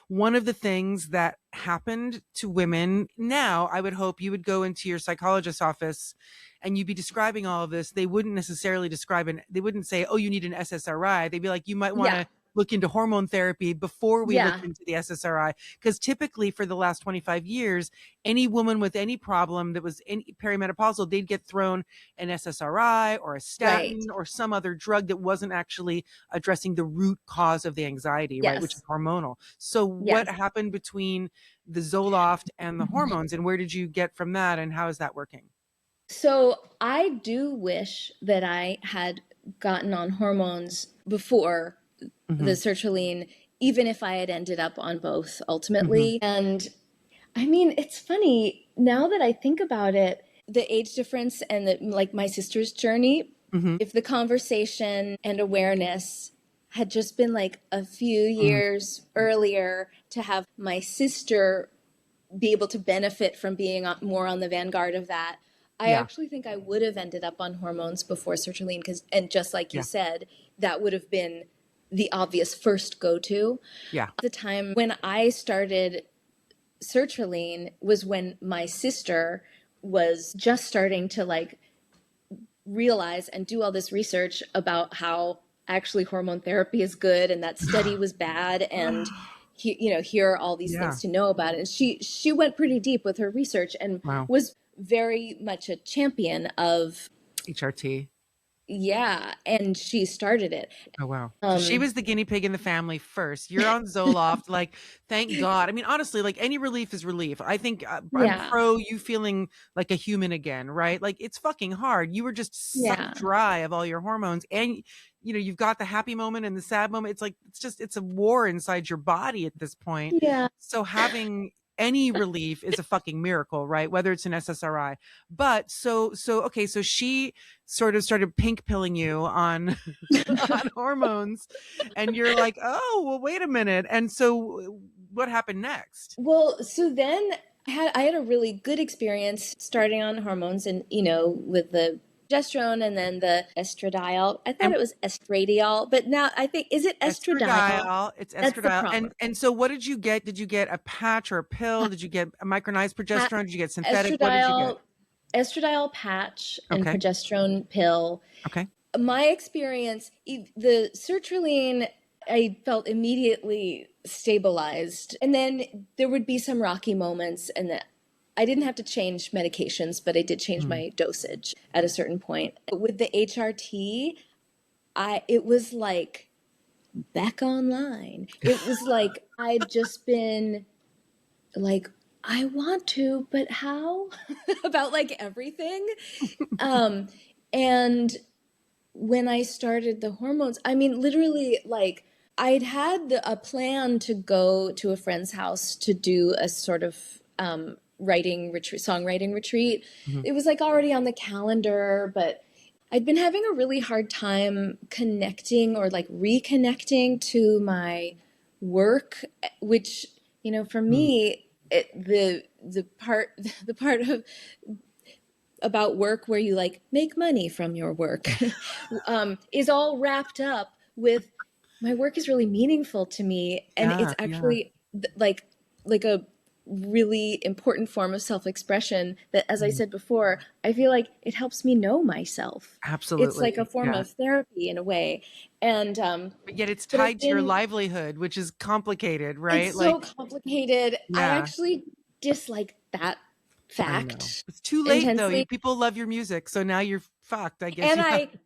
Speaker 1: one of the things that happened to women now, I would hope you would go into your psychologist's office and you'd be describing all of this. They wouldn't necessarily they wouldn't say, oh, you need an SSRI. They'd be like, you might want to look into hormone therapy before we look into the SSRI. Because typically for the last 25 years, any woman with any problem that was perimenopausal, they'd get thrown an SSRI or a statin or some other drug that wasn't actually addressing the root cause of the anxiety, right? Which is hormonal. So what happened between the Zoloft and the hormones, and where did you get from that, and how is that working?
Speaker 2: So I do wish that I had gotten on hormones before the sertraline, even if I had ended up on both ultimately. And I mean, it's funny now that I think about it, the age difference and like my sister's journey, if the conversation and awareness had just been like a few years earlier to have my sister be able to benefit from being more on the vanguard of that, I actually think I would have ended up on hormones before sertraline, and just like you said, that would have been the obvious first go-to. The time when I started sertraline was when my sister was just starting to like realize and do all this research about how actually hormone therapy is good and that study was bad, and here are all these things to know about it. And she went pretty deep with her research and was very much a champion of
Speaker 1: HRT.
Speaker 2: Yeah, and she started it.
Speaker 1: Oh, wow. So she was the guinea pig in the family first. You're on Zoloft. Like, thank God. I mean, honestly, like any relief is relief. I think I'm pro you feeling like a human again, right? Like it's fucking hard. You were just sucked dry of all your hormones, and you've got the happy moment and the sad moment. It's like, it's a war inside your body at this point. So having any relief is a fucking miracle, right? Whether it's an SSRI. But okay, so she sort of started pink pilling you on hormones, and you're like, oh, well, wait a minute. And so what happened next?
Speaker 2: Well, so then I had a really good experience starting on hormones, and with the progesterone and then the estradiol. I thought it was estradiol, but now I think, is it estradiol?
Speaker 1: It's estradiol. And so what did you get? Did you get a patch or a pill? Did you get a micronized progesterone? Did you get synthetic? What did you get?
Speaker 2: Estradiol patch and progesterone pill.
Speaker 1: Okay.
Speaker 2: My experience, the sertraline, I felt immediately stabilized. And then there would be some rocky moments, and that I didn't have to change medications, but I did change my dosage at a certain point. With the HRT, it was like back online. It was like I'd just been like, I want to, but how? About like everything. And when I started the hormones, I mean, literally, like I'd had a plan to go to a friend's house to do a sort of songwriting retreat. It was like already on the calendar, but I'd been having a really hard time connecting or like reconnecting to my work, which, for me, the part of about work where you like make money from your work is all wrapped up with my work is really meaningful to me, and it's actually like a really important form of self-expression that, as I said before, I feel like it helps me know myself.
Speaker 1: Absolutely.
Speaker 2: It's like a form of therapy in a way. And
Speaker 1: but yet it's tied to your livelihood, which is complicated, right?
Speaker 2: It's so complicated. I actually dislike that fact.
Speaker 1: It's too late
Speaker 2: intensely.
Speaker 1: though. People love your music, so now you're fucked, I guess.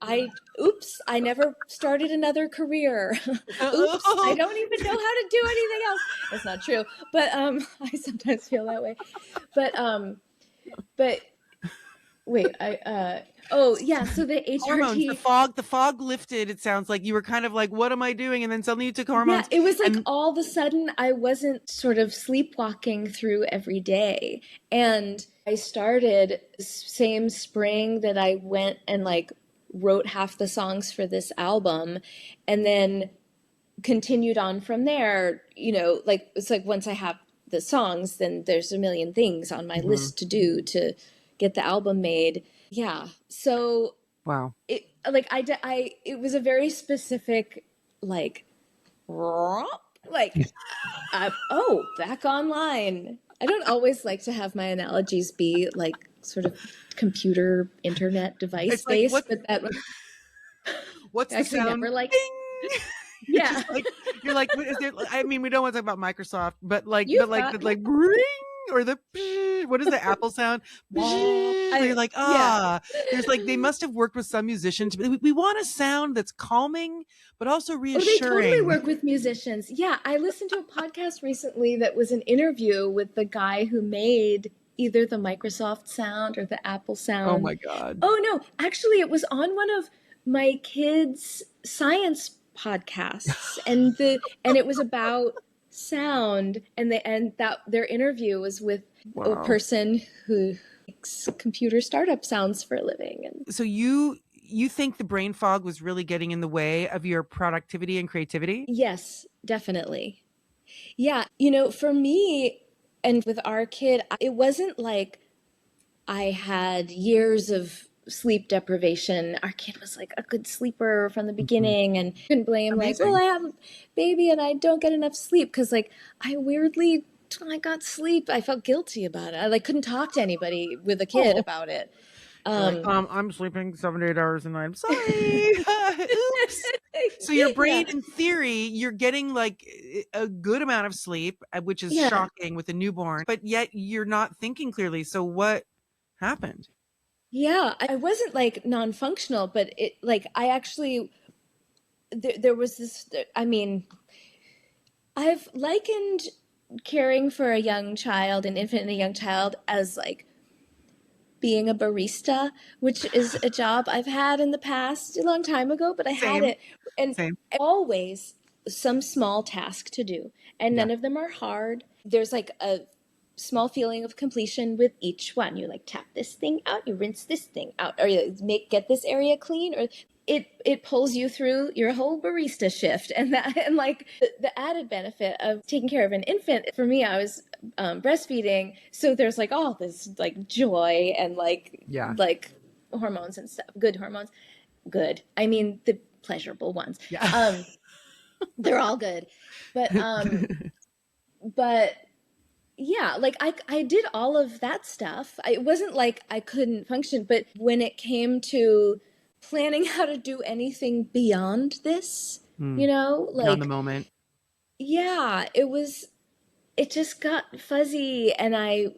Speaker 2: And oops, I never started another career. Oops, I don't even know how to do anything else. That's not true, but I sometimes feel that way. But wait, oh yeah, so the
Speaker 1: Hormones,
Speaker 2: HRT.
Speaker 1: the fog lifted. It sounds like you were kind of like, what am I doing? And then suddenly you took
Speaker 2: Yeah,
Speaker 1: hormones
Speaker 2: it was like
Speaker 1: and
Speaker 2: all of a sudden I wasn't sort of sleepwalking through every day. And I started same spring that I went and like wrote half the songs for this album, and then continued on from there. You know, like it's like once I have the songs, then there's a million things on my
Speaker 1: Mhm.
Speaker 2: list to do to get the album made. Yeah. So
Speaker 1: Wow.
Speaker 2: it like it was a very specific like like back online. I don't always like to have my analogies be like sort of computer internet device
Speaker 1: It's like,
Speaker 2: based, but that was
Speaker 1: what's the
Speaker 2: actually
Speaker 1: sound?
Speaker 2: never like,
Speaker 1: Ding! You're
Speaker 2: yeah.
Speaker 1: just like, you're like, what is there? I mean, we don't want to talk about Microsoft, but like,
Speaker 2: You've got
Speaker 1: the like, ring, or the, what is the Apple sound? Where you're like,
Speaker 2: yeah.
Speaker 1: there's like, they must have worked with some musicians. We want a sound that's calming, but also
Speaker 2: Oh, they totally
Speaker 1: reassuring.
Speaker 2: work with musicians. Yeah, I listened to a podcast recently that was an interview with the guy who made either the Microsoft sound or the Apple
Speaker 1: Oh
Speaker 2: sound.
Speaker 1: my God.
Speaker 2: Oh no, actually it was on one of my kids' science podcasts, and it was about sound, and that their interview was with a
Speaker 1: Wow.
Speaker 2: person who makes computer startup sounds for a living. And
Speaker 1: So you think the brain fog was really getting in the way of your productivity and creativity?
Speaker 2: yes, definitely. Yeah, you know, for me and with our kid, it wasn't like I had years of sleep deprivation. Our kid was like a good sleeper from the
Speaker 1: Mhm.
Speaker 2: beginning, and couldn't blame like, well,
Speaker 1: Amazing.
Speaker 2: I have a baby and I don't get enough sleep, because like I weirdly when I got sleep, I felt guilty about it. I like couldn't talk to anybody with a kid
Speaker 1: Oh,
Speaker 2: about it.
Speaker 1: you're like,
Speaker 2: Um,
Speaker 1: I'm sleeping 7 to 8 hours a night. I'm sorry. Oops. So your brain,
Speaker 2: yeah,
Speaker 1: in theory, you're getting like a good amount of sleep, which is
Speaker 2: yeah,
Speaker 1: shocking with a newborn, but yet you're not thinking clearly. So what happened?
Speaker 2: yeah. I wasn't like non-functional, but it like I actually there was this. I mean, I've likened caring for a young child, an infant and a young child, as like being a barista, which is a job I've had in the past a long time ago, but I had
Speaker 1: Same,
Speaker 2: it, and
Speaker 1: same.
Speaker 2: always some small task to do, and
Speaker 1: Yeah.
Speaker 2: none of them are hard. There's like a small feeling of completion with each one. You like tap this thing out, you rinse this thing out, or you get this area clean, or it pulls you through your whole barista shift. And that, and like the added benefit of taking care of an infant, for me, I was breastfeeding, so there's like all this like joy and
Speaker 1: Yeah.
Speaker 2: like hormones and stuff, good hormones, good, I mean the pleasurable ones.
Speaker 1: Yeah.
Speaker 2: They're all good, but but yeah, like I did all of that stuff. It wasn't like I couldn't function, but when it came to planning how to do anything beyond this,
Speaker 1: Hmm.
Speaker 2: you know,
Speaker 1: Beyond the
Speaker 2: like
Speaker 1: moment.
Speaker 2: yeah, it just got fuzzy, and I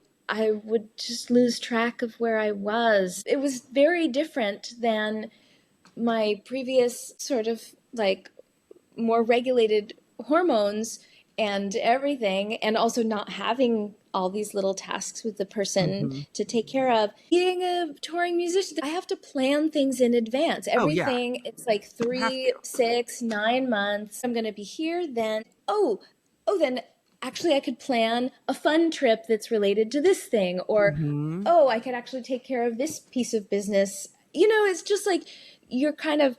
Speaker 2: would just lose track of where I was. It was very different than my previous sort of like more regulated hormones and everything, and also not having all these little tasks with the person
Speaker 1: Hmm.
Speaker 2: to take care of. Being a touring musician, I have to plan things in advance.
Speaker 1: Oh yeah.
Speaker 2: Everything, it's like
Speaker 1: You have
Speaker 2: 3,
Speaker 1: to.
Speaker 2: 6, 9 months. I'm going to be here then. Then actually I could plan a fun trip that's related to this thing, or
Speaker 1: Hmm.
Speaker 2: I could actually take care of this piece of business. You know, it's just like you're kind of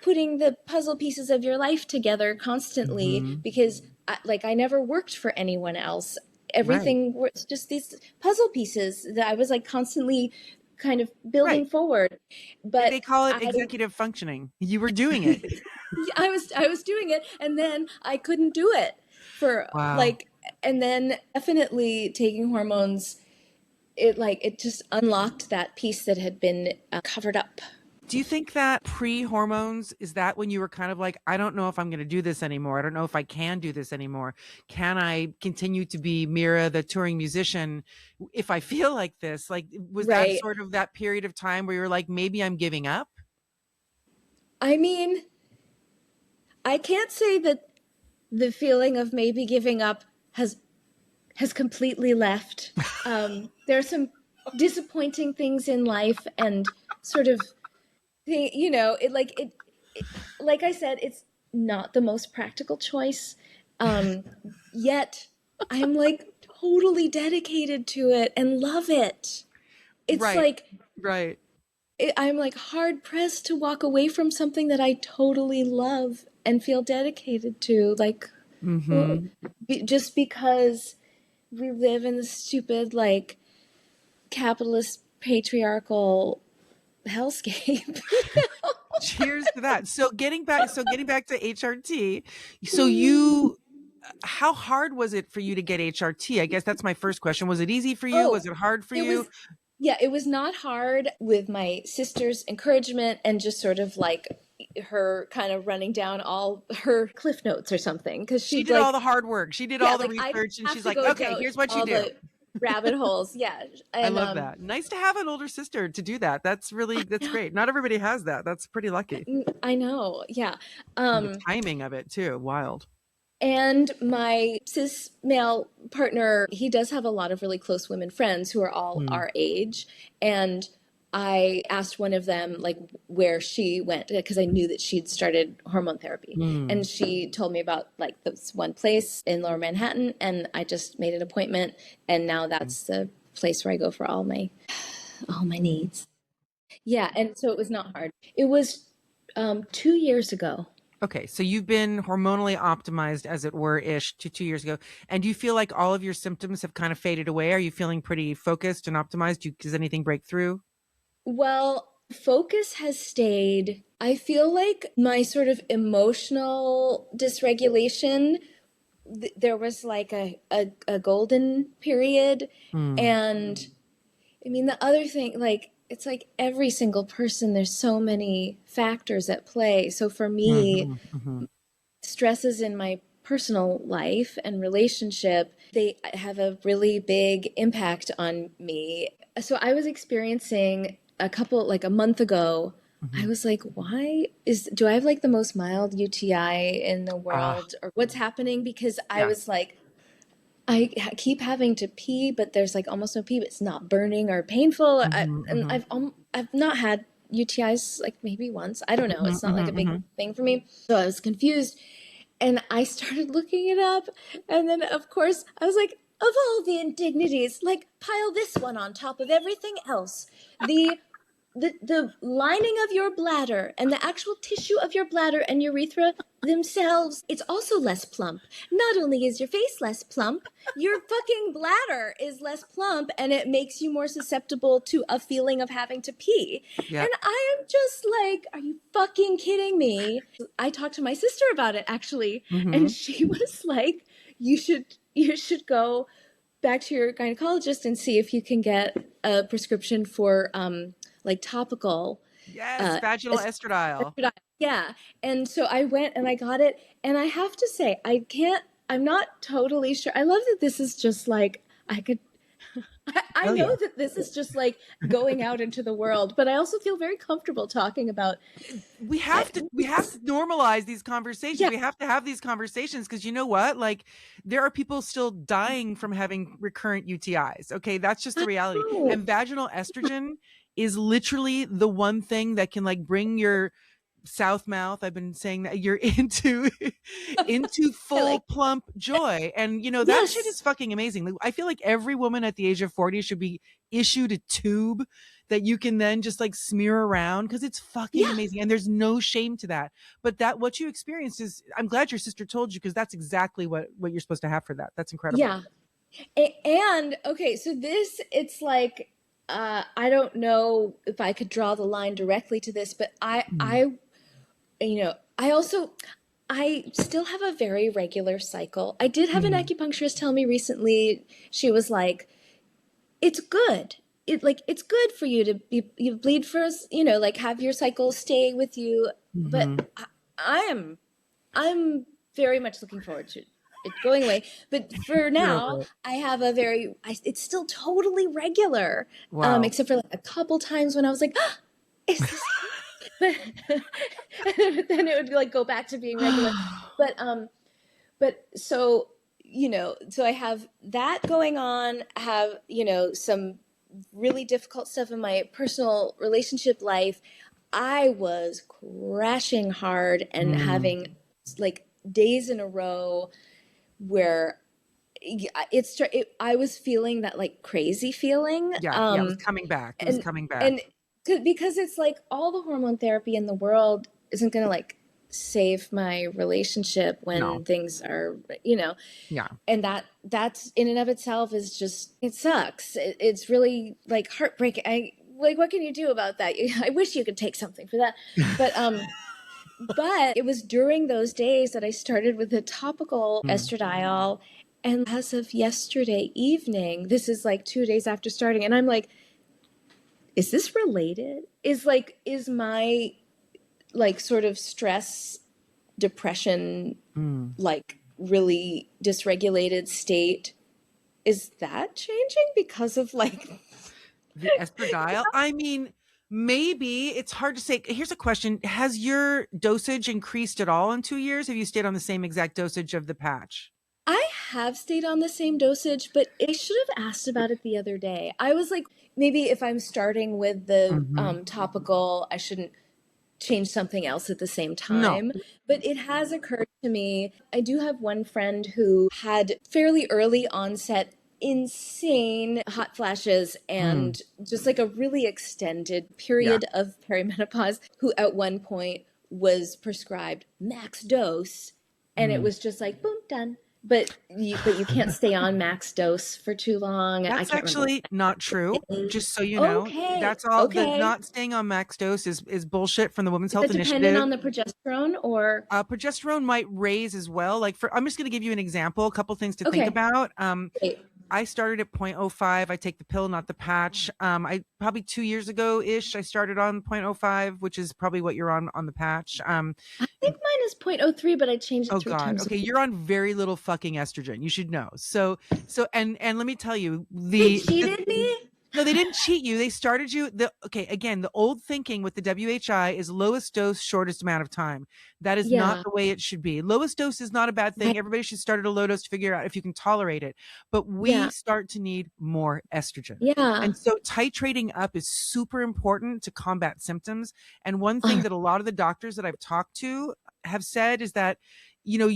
Speaker 2: putting the puzzle pieces of your life together constantly,
Speaker 1: Hmm.
Speaker 2: because I never worked for anyone else.
Speaker 1: Right.
Speaker 2: Everything was just these puzzle pieces that I was like constantly kind of building
Speaker 1: Right.
Speaker 2: forward. But
Speaker 1: They call it
Speaker 2: I
Speaker 1: executive functioning. You were doing it.
Speaker 2: I was doing it, and then I couldn't do it for
Speaker 1: Wow.
Speaker 2: like, and then definitely taking hormones, it just unlocked that piece that had been covered up.
Speaker 1: Do you think that pre-hormones, is that when you were kind of like, I don't know if I'm going to do this anymore. I don't know if I can do this anymore. Can I continue to be Mirah, the touring musician, if I feel like this? Like, was that
Speaker 2: Right.
Speaker 1: sort of that period of time where you're like, maybe I'm giving up?
Speaker 2: I mean, I can't say that the feeling of maybe giving up has completely left. There are some disappointing things in life and sort of, you know, like I said, it's not the most practical choice. Yet I'm like totally dedicated to it and love it. It's
Speaker 1: Right.
Speaker 2: like
Speaker 1: Right.
Speaker 2: I'm like hard pressed to walk away from something that I totally love and feel dedicated to. Like,
Speaker 1: Mm-hmm.
Speaker 2: just because we live in the stupid, like, capitalist patriarchal hellscape.
Speaker 1: Cheers to that. So getting back to HRT. So you, how hard was it for you to get HRT? I guess that's my first question. Was it easy for you?
Speaker 2: Oh,
Speaker 1: Was it hard for
Speaker 2: it
Speaker 1: you?
Speaker 2: was, yeah, it was not hard with my sister's encouragement and just sort of like her kind of running down all her cliff notes or something. Cause
Speaker 1: She
Speaker 2: she'd
Speaker 1: did all
Speaker 2: like,
Speaker 1: the hard work. She did
Speaker 2: yeah,
Speaker 1: all the
Speaker 2: like I didn't
Speaker 1: research and
Speaker 2: have
Speaker 1: she's
Speaker 2: to
Speaker 1: like,
Speaker 2: go
Speaker 1: okay,
Speaker 2: down
Speaker 1: here's what you
Speaker 2: all
Speaker 1: do.
Speaker 2: the rabbit holes. Yeah.
Speaker 1: I
Speaker 2: And,
Speaker 1: love that. Nice to have an older sister to do that. That's great. Not everybody has that. That's pretty lucky.
Speaker 2: I know. Yeah.
Speaker 1: And the timing of it too. Wild.
Speaker 2: And my cis male partner, he does have a lot of really close women friends who are all
Speaker 1: Mm.
Speaker 2: our age. And I asked one of them, like, where she went, because I knew that she'd started hormone therapy. And she told me about, like, this one place in Lower Manhattan. And I just made an appointment. And now that's the place where I go for all my needs. Yeah. And so it was not hard. It was 2 years ago.
Speaker 1: Okay, so you've been hormonally optimized, as it were, ish to 2 years ago. And do you feel like all of your symptoms have kind of faded away? Are you feeling pretty focused and optimized? Does anything break through?
Speaker 2: Well, focus has stayed. I feel like my sort of emotional dysregulation, there was like a golden period. And I mean, the other thing, like, it's like every single person, there's so many factors at play. So for me, stresses in my personal life and relationship, they have a really big impact on me. So I was experiencing like a month ago, I was like, do I have like the most mild UTI in the
Speaker 1: Ah,
Speaker 2: world, or what's happening? Because I
Speaker 1: yeah.
Speaker 2: was like, keep having to pee, but there's like almost no pee, but it's not burning or painful. And I've not had UTIs like maybe once. I don't know. It's not like a big thing for me. So I was confused. And I started looking it up. And then, of course, I was like, of all the indignities, like, pile this one on top of everything else. The lining of your bladder and the actual tissue of your bladder and urethra themselves, it's also less plump. Not only is your face less plump, your fucking bladder is less plump, and it makes you more susceptible to a feeling of having to pee.
Speaker 1: Yeah.
Speaker 2: And I am just like, are you fucking kidding me? I talked to my sister about it, actually, and she was like, you should go back to your gynecologist and see if you can get a prescription for like topical
Speaker 1: Yes, vaginal estradiol.
Speaker 2: yeah. And so I went and I got it, and I have to say, I'm not totally sure. I love that this is just like I know that this is just like going out into the world, but I also feel very comfortable talking about
Speaker 1: We have to normalize these conversations.
Speaker 2: yeah.
Speaker 1: We have to have these conversations because you know what? Like, there are people still dying from having recurrent UTIs. Okay, that's just the reality.
Speaker 2: Oh,
Speaker 1: And vaginal estrogen is literally the one thing that can like bring your south mouth, I've been saying that, you're into
Speaker 2: I
Speaker 1: full
Speaker 2: like
Speaker 1: plump joy. And you know, that shit is
Speaker 2: yes.
Speaker 1: fucking amazing. Like, I feel like every woman at the age of 40 should be issued a tube that you can then just like smear around, because it's fucking
Speaker 2: Yeah.
Speaker 1: amazing and there's no shame to that. But that what you experienced is, I'm glad your sister told you, because that's exactly what you're supposed to have for that. That's incredible.
Speaker 2: Yeah. And okay, so this, it's like I don't know if I could draw the line directly to this, but you know, I still have a very regular cycle. I did have an acupuncturist tell me recently, she was like, it's good. It's good for you to you bleed first, you know, like have your cycle stay with you. But I'm very much looking forward to it going away. But for
Speaker 1: You're
Speaker 2: now,
Speaker 1: over it.
Speaker 2: I have it's still totally regular.
Speaker 1: Wow.
Speaker 2: Except for like a couple times when I was like, ah, is this then it would like go back to being regular. But so, you know, so I have that going on, I have, you know, some really difficult stuff in my personal relationship life, I was crashing hard and having like days in a row where I was feeling that like crazy feeling.
Speaker 1: Yeah, yeah, it was coming back. It was
Speaker 2: And
Speaker 1: coming back.
Speaker 2: and because it's like all the hormone therapy in the world isn't going to like save my relationship when
Speaker 1: No.
Speaker 2: things are,
Speaker 1: Yeah.
Speaker 2: and that's in and of itself is just, it sucks. It's really like heartbreaking. What can you do about that? I wish you could take something for that. But it was during those days that I started with the topical estradiol. And as of yesterday evening, this is like 2 days after starting, and I'm like, is this related? Is my like sort of stress, depression, like really dysregulated state, is that changing because of like
Speaker 1: the estradiol? I mean, maybe. It's hard to say. Here's a question. Has your dosage increased at all in 2 years? Have you stayed on the same exact dosage of the patch?
Speaker 2: I have stayed on the same dosage, but I should have asked about it the other day. I was like, maybe if I'm starting with the topical, I shouldn't change something else at the same
Speaker 1: No.
Speaker 2: time. But it has occurred to me, I do have one friend who had fairly early onset insane hot flashes and just like a really extended
Speaker 1: Yeah.
Speaker 2: period of perimenopause, who at one point was prescribed max dose, and it was just like boom, done. But you can't stay on max dose for too long. I
Speaker 1: That's
Speaker 2: can't remember.
Speaker 1: actually not true. Just so you know,
Speaker 2: Okay.
Speaker 1: that's all. The
Speaker 2: Okay.
Speaker 1: not staying on max dose is bullshit from the Women's
Speaker 2: Is
Speaker 1: Health
Speaker 2: it dependent
Speaker 1: Initiative.
Speaker 2: on the progesterone or?
Speaker 1: Progesterone might raise as well. Like I'm just going to give you an example, a couple things to think
Speaker 2: Okay.
Speaker 1: about.
Speaker 2: Wait.
Speaker 1: I started at 0.05. I take the pill, not the patch. I probably 2 years ago ish, I started on 0.05, which is probably what you're on the patch.
Speaker 2: I think mine is 0.03, but I changed it
Speaker 1: Oh
Speaker 2: 3
Speaker 1: God.
Speaker 2: times a
Speaker 1: Okay.
Speaker 2: week.
Speaker 1: You're on very little fucking estrogen. You should know. And let me tell you,
Speaker 2: They cheated me?
Speaker 1: no, they didn't cheat you. They started you. Again, the old thinking with the WHI is lowest dose, shortest amount of time. That is not
Speaker 2: Yeah.
Speaker 1: the way it should be. Lowest dose is not a bad thing.
Speaker 2: Right.
Speaker 1: Everybody should start at a low dose to figure out if you can tolerate it. But we
Speaker 2: Yeah.
Speaker 1: start to need more estrogen.
Speaker 2: Yeah.
Speaker 1: And so titrating up is super important to combat symptoms. And one thing that a lot of the doctors that I've talked to have said is that,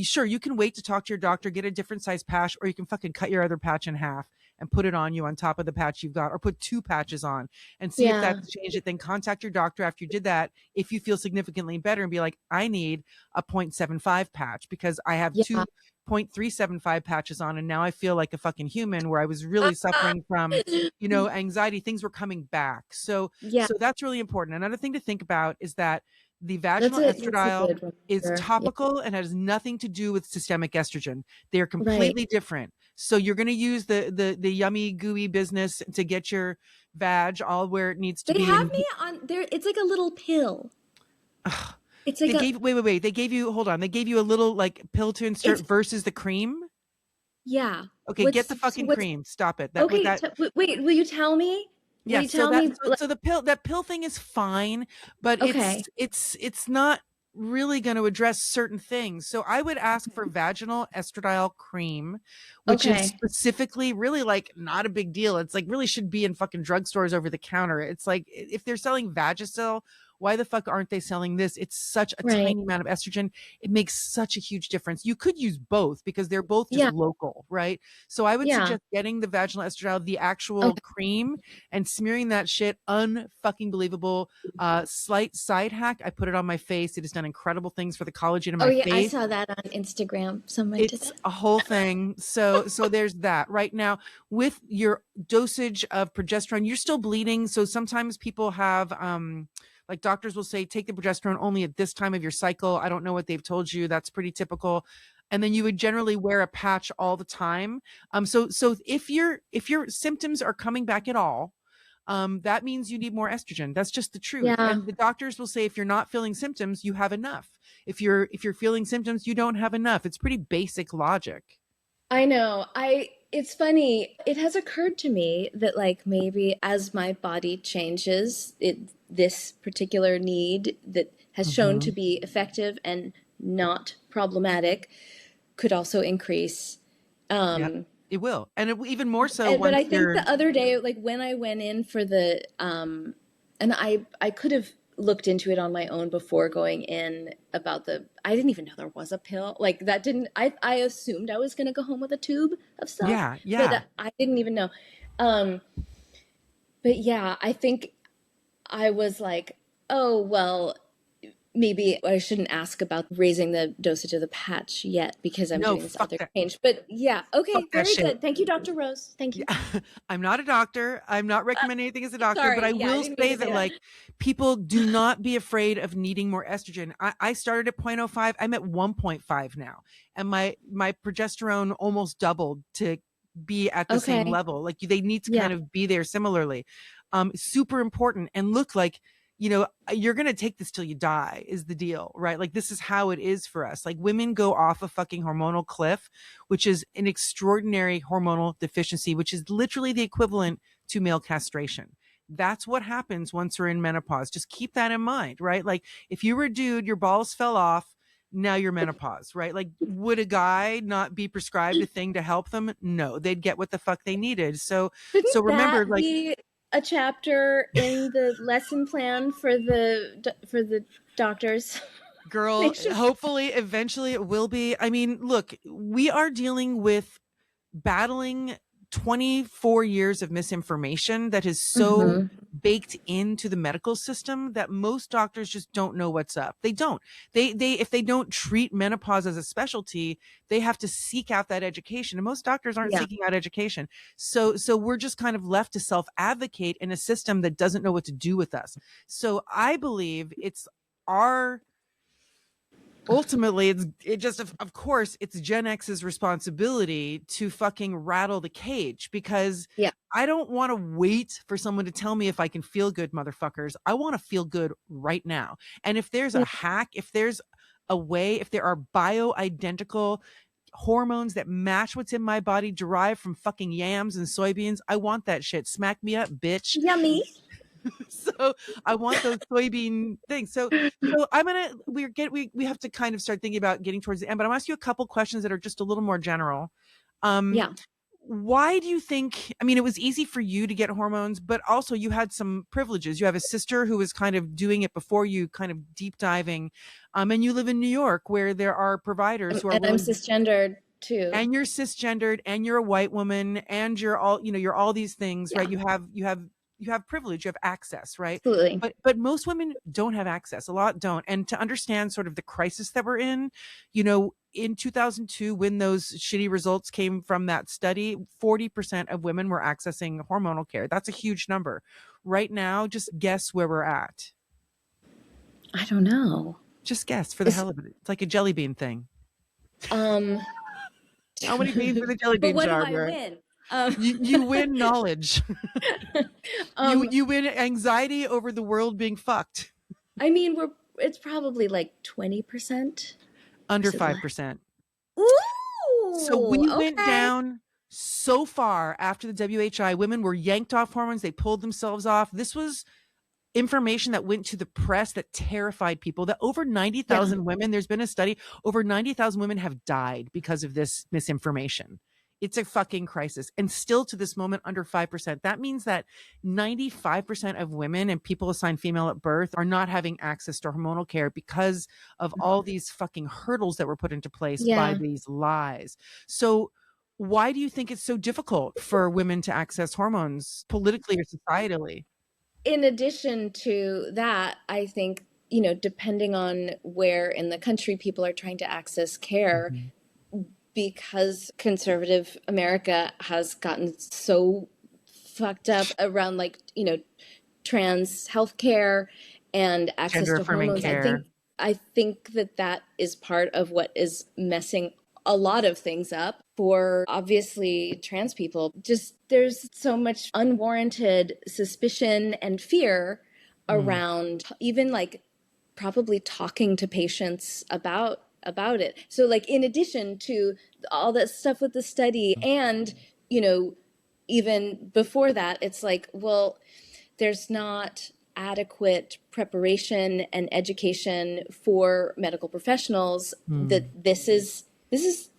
Speaker 1: sure, you can wait to talk to your doctor, get a different size patch, or you can fucking cut your other patch in half and put it on you on top of the patch you've got, or put 2 patches on and see if
Speaker 2: Yeah.
Speaker 1: that's changed it. Then contact your doctor after you did that if you feel significantly better and be like, I need a 0.75 patch because I have
Speaker 2: Yeah.
Speaker 1: 2.375 patches on and now I feel like a fucking human, where I was really suffering from, anxiety. Things were coming back. So
Speaker 2: Yeah.
Speaker 1: that's really important. Another thing to think about is that the vaginal
Speaker 2: That's a
Speaker 1: estradiol
Speaker 2: good
Speaker 1: is
Speaker 2: reminder. Yeah.
Speaker 1: topical and has nothing to do with systemic estrogen. They are
Speaker 2: Right.
Speaker 1: completely different. So you're going to use the yummy gooey business to get your vag all where it needs to
Speaker 2: They
Speaker 1: be.
Speaker 2: have me on there. It's like a little pill. It's like
Speaker 1: Wait. They gave you, hold on. They gave you a little like pill to insert versus the cream.
Speaker 2: yeah.
Speaker 1: Okay, get the fucking cream. Stop it.
Speaker 2: Okay. Wait, will you tell me? Will
Speaker 1: Yeah,
Speaker 2: you tell me?
Speaker 1: so that pill thing is fine, but
Speaker 2: Okay.
Speaker 1: it's not really going to address certain things. So I would ask for vaginal estradiol cream, which is specifically really like not a big deal. It's like really should be in fucking drugstores over the counter. It's like if they're selling Vagisil, why the fuck aren't they selling this? It's such a tiny amount of estrogen. It makes such a huge difference. You could use both because they're both just local, right? So I would suggest getting the vaginal estradiol, the actual cream, and smearing that shit. Unfucking believable. Slight side hack. I put it on my face. It has done incredible things for the collagen in my face.
Speaker 2: I saw that on Instagram. Someone did
Speaker 1: It's
Speaker 2: that.
Speaker 1: a whole thing. So there's that. Right now, with your dosage of progesterone, you're still bleeding. So sometimes people have like doctors will say, take the progesterone only at this time of your cycle. I don't know what they've told you. That's pretty typical. And then you would generally wear a patch all the time. So if your symptoms are coming back at all, that means you need more estrogen. That's just the truth.
Speaker 2: Yeah.
Speaker 1: And the doctors will say, if you're not feeling symptoms, you have enough. If you're feeling symptoms, you don't have enough. It's pretty basic logic.
Speaker 2: I know. It's funny. It has occurred to me that like maybe as my body changes, this particular need that has shown to be effective and not problematic could also increase.
Speaker 1: Yep. It will. And even more so
Speaker 2: But
Speaker 1: once
Speaker 2: I think
Speaker 1: you're,
Speaker 2: the other day, like when I went in for the, and I could have looked into it on my own before going in about I didn't even know there was a pill. Like that didn't, I assumed I was going to go home with a tube of stuff,
Speaker 1: yeah,
Speaker 2: but
Speaker 1: yeah.
Speaker 2: I didn't even know. Um, but yeah, I think I was like, oh, well, maybe I shouldn't ask about raising the dosage of the patch yet because I'm
Speaker 1: No,
Speaker 2: doing this
Speaker 1: fuck
Speaker 2: other
Speaker 1: that.
Speaker 2: change. But yeah,
Speaker 1: Fuck
Speaker 2: okay,
Speaker 1: that
Speaker 2: very
Speaker 1: shit.
Speaker 2: good. Thank you, Dr. Rose. Thank you.
Speaker 1: Yeah. I'm not a doctor. I'm not recommending anything as a doctor, but
Speaker 2: Sorry,
Speaker 1: I
Speaker 2: yeah, I
Speaker 1: will
Speaker 2: didn't mean
Speaker 1: say
Speaker 2: to
Speaker 1: that
Speaker 2: say that.
Speaker 1: like people do not be afraid of needing more estrogen. I started at 0.05. I'm at 1.5 now. And my progesterone almost doubled to be at the same
Speaker 2: Okay,
Speaker 1: level. Like they need to
Speaker 2: yeah.
Speaker 1: kind of be there similarly. Super important. And look, like, you're going to take this till you die is the deal, right? Like this is how it is for us. Like women go off a fucking hormonal cliff, which is an extraordinary hormonal deficiency, which is literally the equivalent to male castration. That's what happens once we're in menopause. Just keep that in mind, right? Like if you were a dude, your balls fell off, now you're menopause, right? Like would a guy not be prescribed a thing to help them? No, they'd get what the fuck they needed. So
Speaker 2: Shouldn't
Speaker 1: remember,
Speaker 2: that
Speaker 1: like,
Speaker 2: be a chapter in the lesson plan for the doctors? They
Speaker 1: girl,
Speaker 2: should.
Speaker 1: hopefully eventually it will be. I mean, look, we are dealing with battling 24 years of misinformation that is so
Speaker 2: Hmm.
Speaker 1: baked into the medical system that most doctors just don't know what's up. They don't. They if they don't treat menopause as a specialty, they have to seek out that education. And most doctors aren't
Speaker 2: Yeah.
Speaker 1: seeking out education. So we're just kind of left to self-advocate in a system that doesn't know what to do with us. So I believe it's our ultimately it just of course it's Gen X's responsibility to fucking rattle the cage, because
Speaker 2: Yeah.
Speaker 1: I don't want to wait for someone to tell me if I can feel good, motherfuckers. I want to feel good right now. And if there's a hack, if there's a way, if there are bioidentical hormones that match what's in my body derived from fucking yams and soybeans, I want that shit. Smack me up, bitch.
Speaker 2: Yummy.
Speaker 1: So I want those soybean things. So I'm gonna we have to kind of start thinking about getting towards the end, but I'm gonna ask you a couple questions that are just a little more general. Um,
Speaker 2: Yeah.
Speaker 1: why do you think, I mean, it was easy for you to get hormones, but also you had some privileges. You have a sister who was kind of doing it before you, kind of deep diving. And you live in New York where there are providers who are
Speaker 2: And I'm
Speaker 1: willing,
Speaker 2: cisgendered too.
Speaker 1: and you're cisgendered and you're a white woman and you're all, you're all these things, right?
Speaker 2: Yeah.
Speaker 1: You have privilege, you have access, right?
Speaker 2: Absolutely.
Speaker 1: But most women don't have access. A lot don't. And to understand sort of the crisis that we're in 2002, when those shitty results came from that study, 40% of women were accessing hormonal care. That's a huge number. Right now, just guess where we're at.
Speaker 2: I don't know.
Speaker 1: Just guess for the
Speaker 2: It's,
Speaker 1: hell of it. It's like a jelly bean thing.
Speaker 2: um,
Speaker 1: How many beans in a jelly
Speaker 2: but
Speaker 1: bean
Speaker 2: what do
Speaker 1: jar,
Speaker 2: I
Speaker 1: Mirah?
Speaker 2: win? Um,
Speaker 1: You win knowledge. You
Speaker 2: um,
Speaker 1: you win anxiety over the world being fucked.
Speaker 2: I mean, it's probably like 20%.
Speaker 1: Under
Speaker 2: Is it less?
Speaker 1: 5%. So
Speaker 2: Ooh,
Speaker 1: we went
Speaker 2: okay.
Speaker 1: down so far after the WHI. Women were yanked off hormones. They pulled themselves off. This was information that went to the press that terrified people, that over
Speaker 2: Yeah.
Speaker 1: 90,000 women, there's been a study, over 90,000 women have died because of this misinformation. It's a fucking crisis. And still to this moment, under 5%. That means that 95% of women and people assigned female at birth are not having access to hormonal care because of all these fucking hurdles that were put into place by
Speaker 2: Yeah.
Speaker 1: these lies. So why do you think it's so difficult for women to access hormones politically or societally?
Speaker 2: In addition to that, I think, depending on where in the country people are trying to access care,
Speaker 1: Mhm.
Speaker 2: because conservative America has gotten so fucked up around like, trans healthcare and access
Speaker 1: Gender
Speaker 2: to
Speaker 1: affirming
Speaker 2: hormones. I
Speaker 1: care.
Speaker 2: think I think that is part of what is messing a lot of things up for obviously trans people. Just there's so much unwarranted suspicion and fear
Speaker 1: Mm.
Speaker 2: around even like probably talking to patients about it. So like in addition to all that stuff with the study and, you know, even before that, it's like, well, there's not adequate preparation and education for medical professionals
Speaker 1: Mm.
Speaker 2: that this is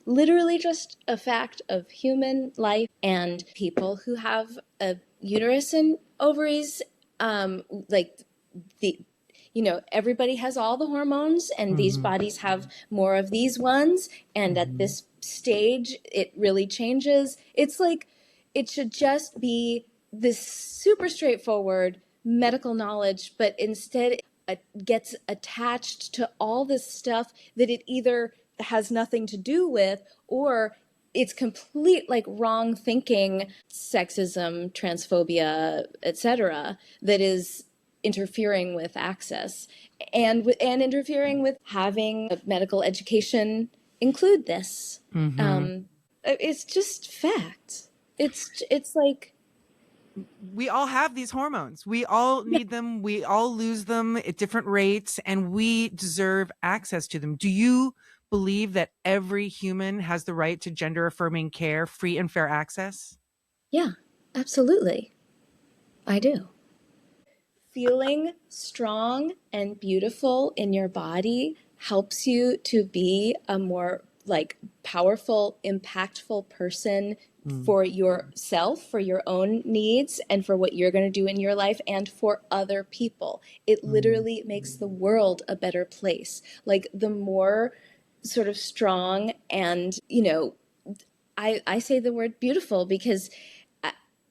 Speaker 2: literally just a fact of human life. And people who have a uterus and ovaries, like the everybody has all the hormones, and these bodies have more of these ones, and at this stage it really changes. It's like it should just be this super straightforward medical knowledge, but instead it gets attached to all this stuff that it either has nothing to do with, or it's complete like wrong thinking, sexism, transphobia, etc., that is interfering with access and interfering with having a medical education include this. It's just fact. It's like
Speaker 1: we all have these hormones. We all need them. We all lose them at different rates, and we deserve access to them. Do you believe that every human has the right to gender affirming care, free and fair access?
Speaker 2: Yeah, absolutely. I do. Feeling strong and beautiful in your body helps you to be a more like powerful, impactful person for yourself, for your own needs, and for what you're going to do in your life, and for other people. It literally makes the world a better place. Like the more sort of strong and, I say the word beautiful because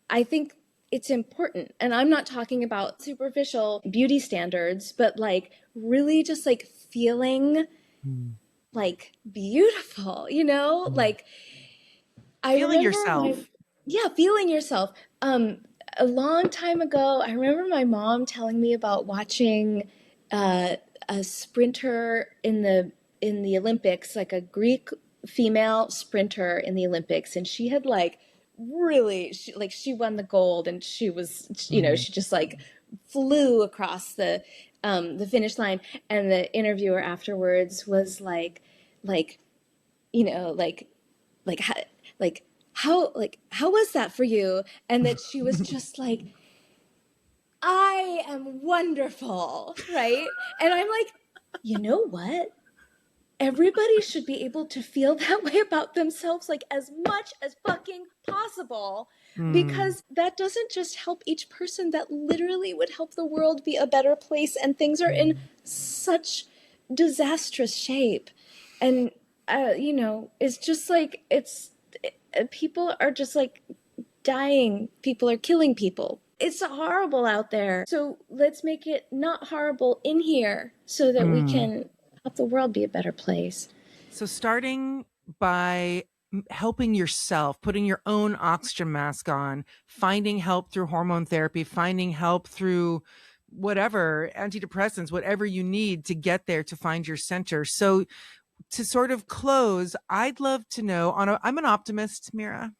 Speaker 2: I think it's important. And I'm not talking about superficial beauty standards, but like really just like feeling like beautiful, like I
Speaker 1: Feeling
Speaker 2: remember
Speaker 1: yourself.
Speaker 2: feeling yourself. A long time ago, I remember my mom telling me about watching a sprinter in the Olympics, like a Greek female sprinter in the Olympics, and she had like really she won the gold, and she was she just like flew across the finish line, and the interviewer afterwards was like you know like how, how was that for you? And that she was just like, I am wonderful, right? And I'm like, you know what? Everybody should be able to feel that way about themselves, like as much as fucking possible, because that doesn't just help each person, that literally would help the world be a better place. And things are in such disastrous shape. And, it's just like, people are just like dying. People are killing people. It's horrible out there. So let's make it not horrible in here so that we can help the world be a better place.
Speaker 1: So starting by helping yourself, putting your own oxygen mask on, finding help through hormone therapy, finding help through whatever, antidepressants, whatever you need to get there, to find your center. So to sort of close, I'd love to know, I'm an optimist, Mirah,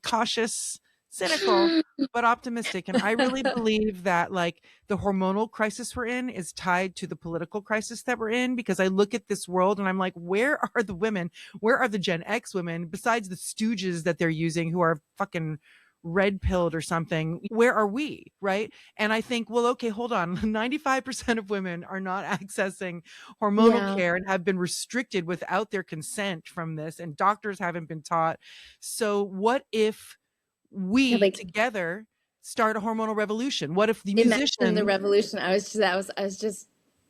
Speaker 1: cautious, cynical, but optimistic. And I really believe that like the hormonal crisis we're in is tied to the political crisis that we're in, because I look at this world and I'm like, where are the women? Where are the Gen X women besides the stooges that they're using who are fucking red pilled or something? Where are we? Right. And I think, well, okay, hold on. 95% of women are not accessing hormonal
Speaker 2: Yeah.
Speaker 1: care and have been restricted without their consent from this, and doctors haven't been taught. So what if we
Speaker 2: Like,
Speaker 1: together start a hormonal revolution? What if the
Speaker 2: imagine the
Speaker 1: musician,
Speaker 2: revolution. I was just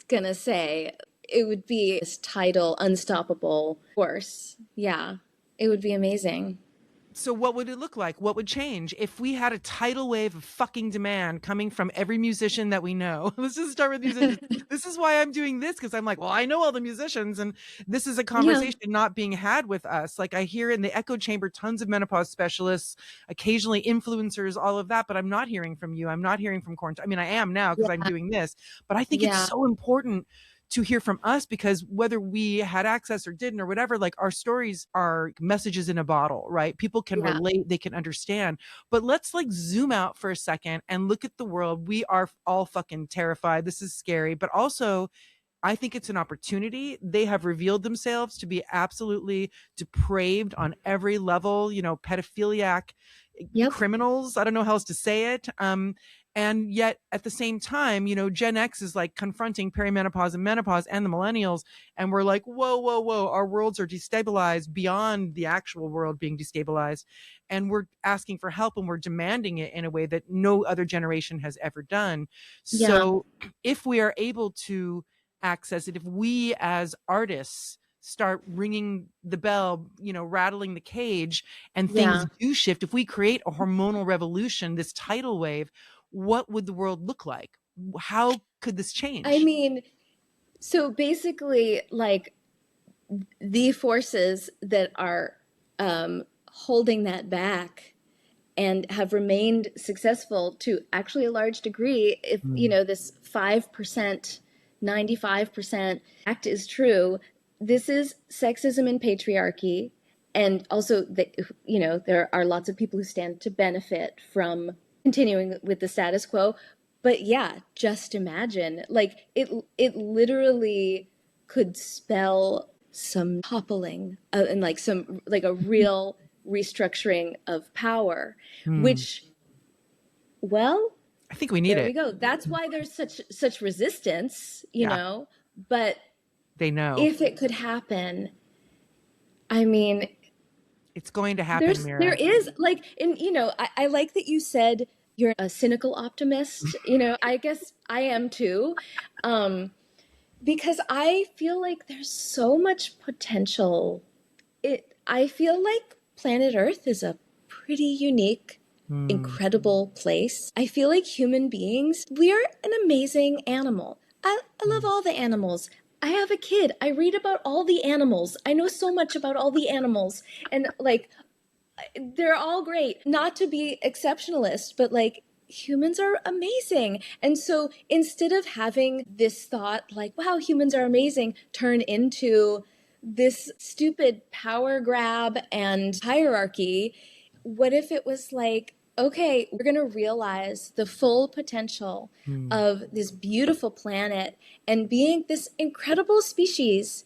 Speaker 2: gonna say it would be this tidal, unstoppable force. Yeah, it would be amazing.
Speaker 1: so what would it look like? What would change if we had a tidal wave of fucking demand coming from every musician that we know? Let's just start with musicians. This is why I'm doing this, because I'm like, well, I know all the musicians, and this is a
Speaker 2: Yeah,
Speaker 1: conversation not being had with us. Like I hear in the echo chamber tons of menopause specialists, occasionally influencers, all of that, but I'm not hearing from you. I'm not hearing from Corn. I mean, I am now because I'm
Speaker 2: yeah,
Speaker 1: doing this, but I think it's
Speaker 2: yeah,
Speaker 1: so important to hear from us, because whether we had access or didn't or whatever, like our stories are messages in a bottle, right? People can
Speaker 2: yeah,
Speaker 1: relate, they can understand. But let's like zoom out for a second and look at the world. We are all fucking terrified. This is scary, but also I think it's an opportunity. They have revealed themselves to be absolutely depraved on every level, pedophiliac
Speaker 2: yep,
Speaker 1: criminals. I don't know how else to say it. And yet at the same time, Gen X is like confronting perimenopause and menopause and the millennials. And we're like, whoa, whoa, whoa, our worlds are destabilized beyond the actual world being destabilized. And we're asking for help, and we're demanding it in a way that no other generation has ever done.
Speaker 2: Yeah.
Speaker 1: So if we are able to access it, if we as artists start ringing the bell, rattling the cage, and things
Speaker 2: Yeah.
Speaker 1: do shift, if we create a hormonal revolution, this tidal wave, what would the world look like? How could this
Speaker 2: I
Speaker 1: change?
Speaker 2: mean, so basically, like, the forces that are holding that back and have remained successful to actually a large degree, if this 5%, 95% act is true, this is sexism and patriarchy. And also, there are lots of people who stand to benefit from continuing with the status quo. But yeah, just imagine, like, it literally could spell some toppling, and like some, like, a real restructuring of power, which, well,
Speaker 1: I think we need
Speaker 2: there we
Speaker 1: it.
Speaker 2: go. That's why there's such resistance,
Speaker 1: Yeah,
Speaker 2: but
Speaker 1: they know
Speaker 2: if it could happen, I mean,
Speaker 1: it's going to happen,
Speaker 2: there
Speaker 1: Mirah.
Speaker 2: is, like, and I like that you said you're a cynical optimist. I guess I am too. Because I feel like there's so much potential. I feel like planet Earth is a pretty unique, incredible place. I feel like human beings, we are an amazing animal. I love all the animals. I have a kid. I read about all the animals. I know so much about all the animals. And like, they're all great. Not to be exceptionalist, but like, humans are amazing. And so instead of having this thought like, wow, humans are amazing, turn into this stupid power grab and hierarchy, what if it was like, okay, we're going to realize the full potential of this beautiful planet and being this incredible species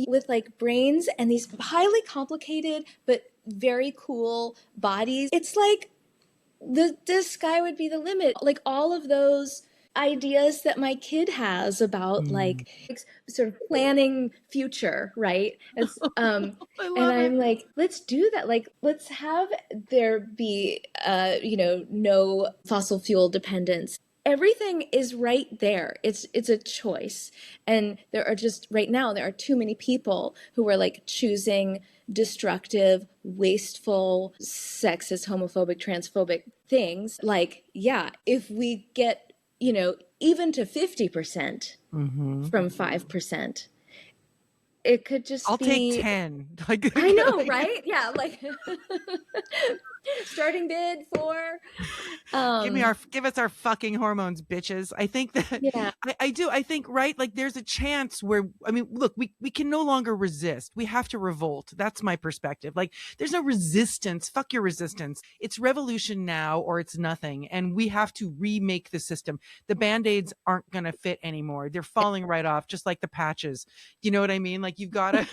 Speaker 2: with like brains and these highly complicated but very cool bodies. It's like the sky would be the limit. Like all of those ideas that my kid has about like sort of planning future, right? It's
Speaker 1: I
Speaker 2: and
Speaker 1: love it.
Speaker 2: I'm like, let's do that. Like, let's have there be no fossil fuel dependence. Everything is right there. It's a choice. And there are just right now there are too many people who are like choosing destructive, wasteful, sexist, homophobic, transphobic things. Like, yeah, if we get, even to 50% from 5%, it could just
Speaker 1: I'll take
Speaker 2: be,
Speaker 1: 10. Like,
Speaker 2: I know, right? Yeah, like starting bid for
Speaker 1: give us our fucking hormones, bitches. I think that
Speaker 2: yeah.
Speaker 1: I do. I think, right, like there's a chance where, I mean, look, we can no longer resist. We have to revolt. That's my perspective. Like, there's no resistance. Fuck your resistance. It's revolution now or it's nothing. And we have to remake the system. The band-aids aren't going to fit anymore. They're falling right off, just like the patches. You know what I mean? Like, you've got to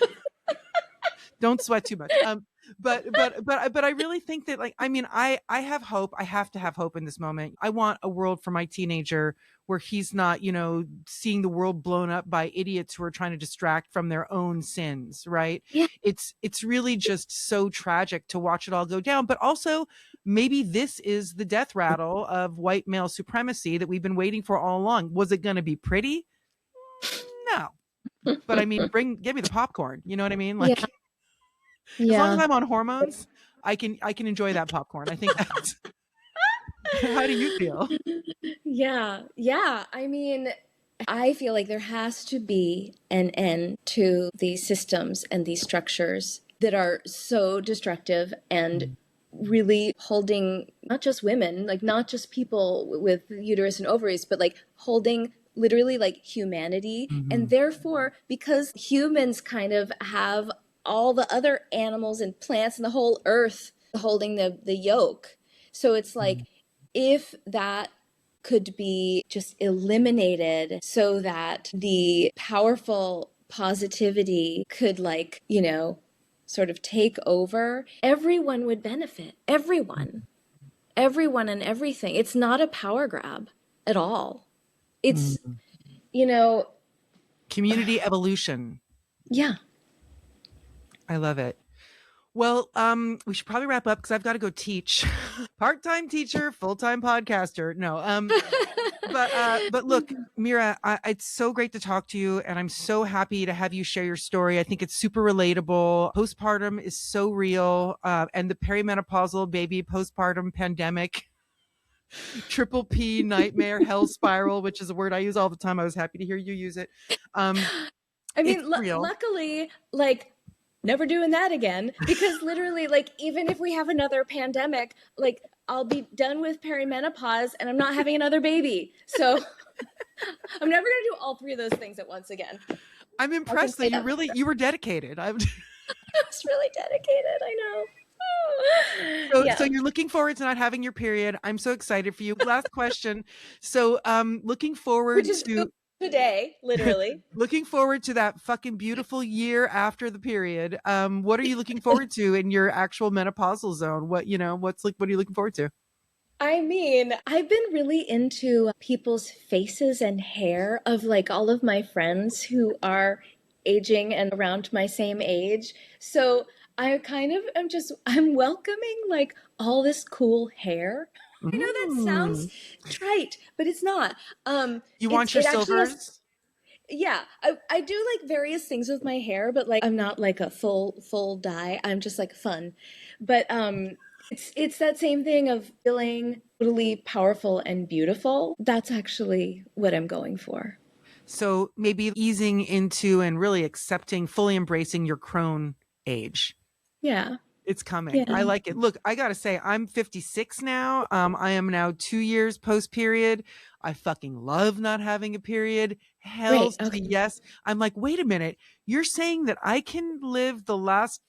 Speaker 1: don't sweat too much. But I really think that, like, I mean, I have hope. I have to have hope in this moment. I want a world for my teenager where he's not, seeing the world blown up by idiots who are trying to distract from their own sins, right?
Speaker 2: Yeah.
Speaker 1: It's really just so tragic to watch it all go down. But also, maybe this is the death rattle of white male supremacy that we've been waiting for all along. Was it going to be pretty? No. But I mean, give me the popcorn. You know what I mean?
Speaker 2: Yeah.
Speaker 1: Like, as long as
Speaker 2: Yeah.
Speaker 1: I'm on hormones, I can enjoy that popcorn. I think that's how do you feel?
Speaker 2: Yeah. Yeah. I mean, I feel like there has to be an end to these systems and these structures that are so destructive and really holding not just women, like not just people with uterus and ovaries, but like holding literally like humanity. And therefore, because humans kind of have all the other animals and plants and the whole earth holding the yoke. So it's like, if that could be just eliminated so that the powerful positivity could, like, sort of take over, everyone would benefit. Everyone. everyone and everything. It's not a power grab at all. It's, you know,
Speaker 1: community evolution.
Speaker 2: Yeah.
Speaker 1: I love it. Well, we should probably wrap up because I've got to go teach. Part-time teacher, full-time podcaster. No, but look, Mirah, it's so great to talk to you, and I'm so happy to have you share your story. I think it's super relatable. Postpartum is so real, and the perimenopausal baby postpartum pandemic, triple P nightmare hell spiral, which is a word I use all the time. I was happy to hear you use it.
Speaker 2: I mean, luckily, like, never doing that again, because literally, like, even if we have another pandemic, like, I'll be done with perimenopause and I'm not having another baby. So I'm never going to do all three of those things at once again.
Speaker 1: I'm impressed that you were dedicated. I was
Speaker 2: really dedicated. I know.
Speaker 1: So you're looking forward to not having your period. I'm so excited for you. Last question. So looking forward to
Speaker 2: today, literally.
Speaker 1: Looking forward to that fucking beautiful year after the period. What are you looking forward to in your actual menopausal zone? What are you looking forward to?
Speaker 2: I mean, I've been really into people's faces and hair of like all of my friends who are aging and around my same age. So I kind of I'm welcoming like all this cool hair. I know that sounds trite, but it's not.
Speaker 1: You want your silvers?
Speaker 2: Yeah, I do like various things with my hair, but like I'm not like a full dye. I'm just like fun. But it's that same thing of feeling totally powerful and beautiful. That's actually what I'm going for.
Speaker 1: So maybe easing into and really accepting, fully embracing your crone age.
Speaker 2: Yeah.
Speaker 1: It's coming. Yeah. I like it. Look, I got to say, I'm 56 now. I am now 2 years post-period. I fucking love not having a period. Hell yes. I'm like, wait a minute. You're saying that I can live the last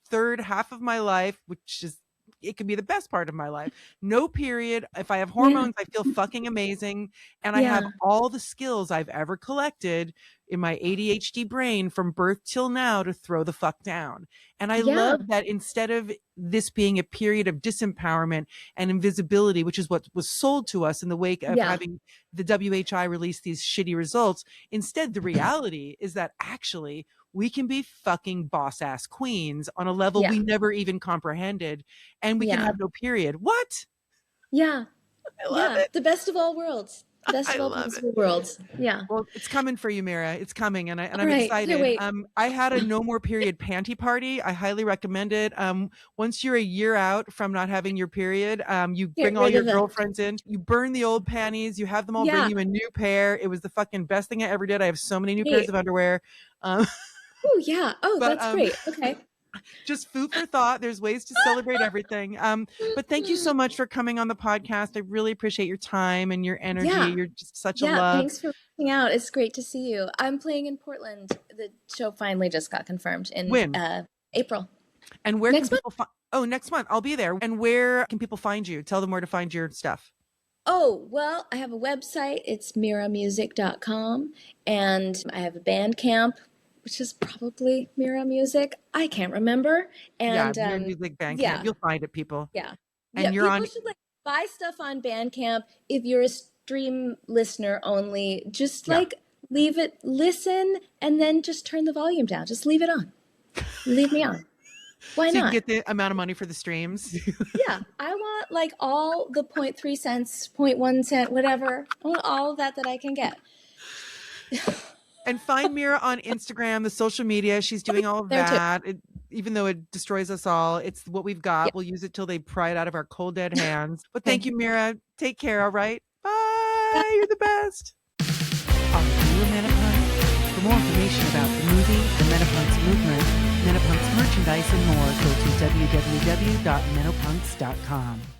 Speaker 1: third half of my life, which is, it could be the best part of my life. No period. If I have hormones, I feel fucking amazing. And I have all the skills I've ever collected in my ADHD brain from birth till now to throw the fuck down. And I love that instead of this being a period of disempowerment and invisibility, which is what was sold to us in the wake of having the WHI release these shitty results, instead the reality is that actually we can be fucking boss ass queens on a level we never even comprehended, and we can have no period. What?
Speaker 2: Yeah.
Speaker 1: I love it.
Speaker 2: The best of all worlds. Best of all possible worlds. Yeah.
Speaker 1: Well, it's coming for you, Mirah. It's coming, and I'm excited. I had a no more period panty party. I highly recommend it. Once you're a year out from not having your period, you bring all your girlfriends in. You burn the old panties. You have them all bring you a new pair. It was the fucking best thing I ever did. I have so many new pairs of underwear.
Speaker 2: Oh yeah. Oh, that's great. Okay.
Speaker 1: Just food for thought. There's ways to celebrate everything. But thank you so much for coming on the podcast. I really appreciate your time and your energy. You're just such a love.
Speaker 2: Thanks for reaching out. It's great to see you. I'm playing in Portland. The show finally just got confirmed in April.
Speaker 1: And where can people find? Oh, next month. I'll be there. And where can people find you? Tell them where to find your stuff.
Speaker 2: Oh, well, I have a website. It's mirahmusic.com. And I have a Bandcamp, which is probably Mirah Music. I can't remember. And
Speaker 1: Mirah Music Bandcamp. You'll find it, people.
Speaker 2: Yeah.
Speaker 1: And you're
Speaker 2: people should like buy stuff on Bandcamp. If you're a stream listener only, just like leave it, listen, and then just turn the volume down. Just leave it on. Leave me on. Why not?
Speaker 1: You can get the amount of money for the streams.
Speaker 2: Yeah. I want like all the 0.3 cents, 0.1 cent, whatever. I want all of that I can get.
Speaker 1: And find Mirah on Instagram, the social media. She's doing all of that. Even though it destroys us all, it's what we've got. We'll use it till they pry it out of our cold, dead hands. But thank you, Mirah. Take care, all right? Bye. You're the best. I'll see you in Menopause. For more information about the movie, the Menopause movement, Menopause merchandise, and more, go to www.menopunks.com.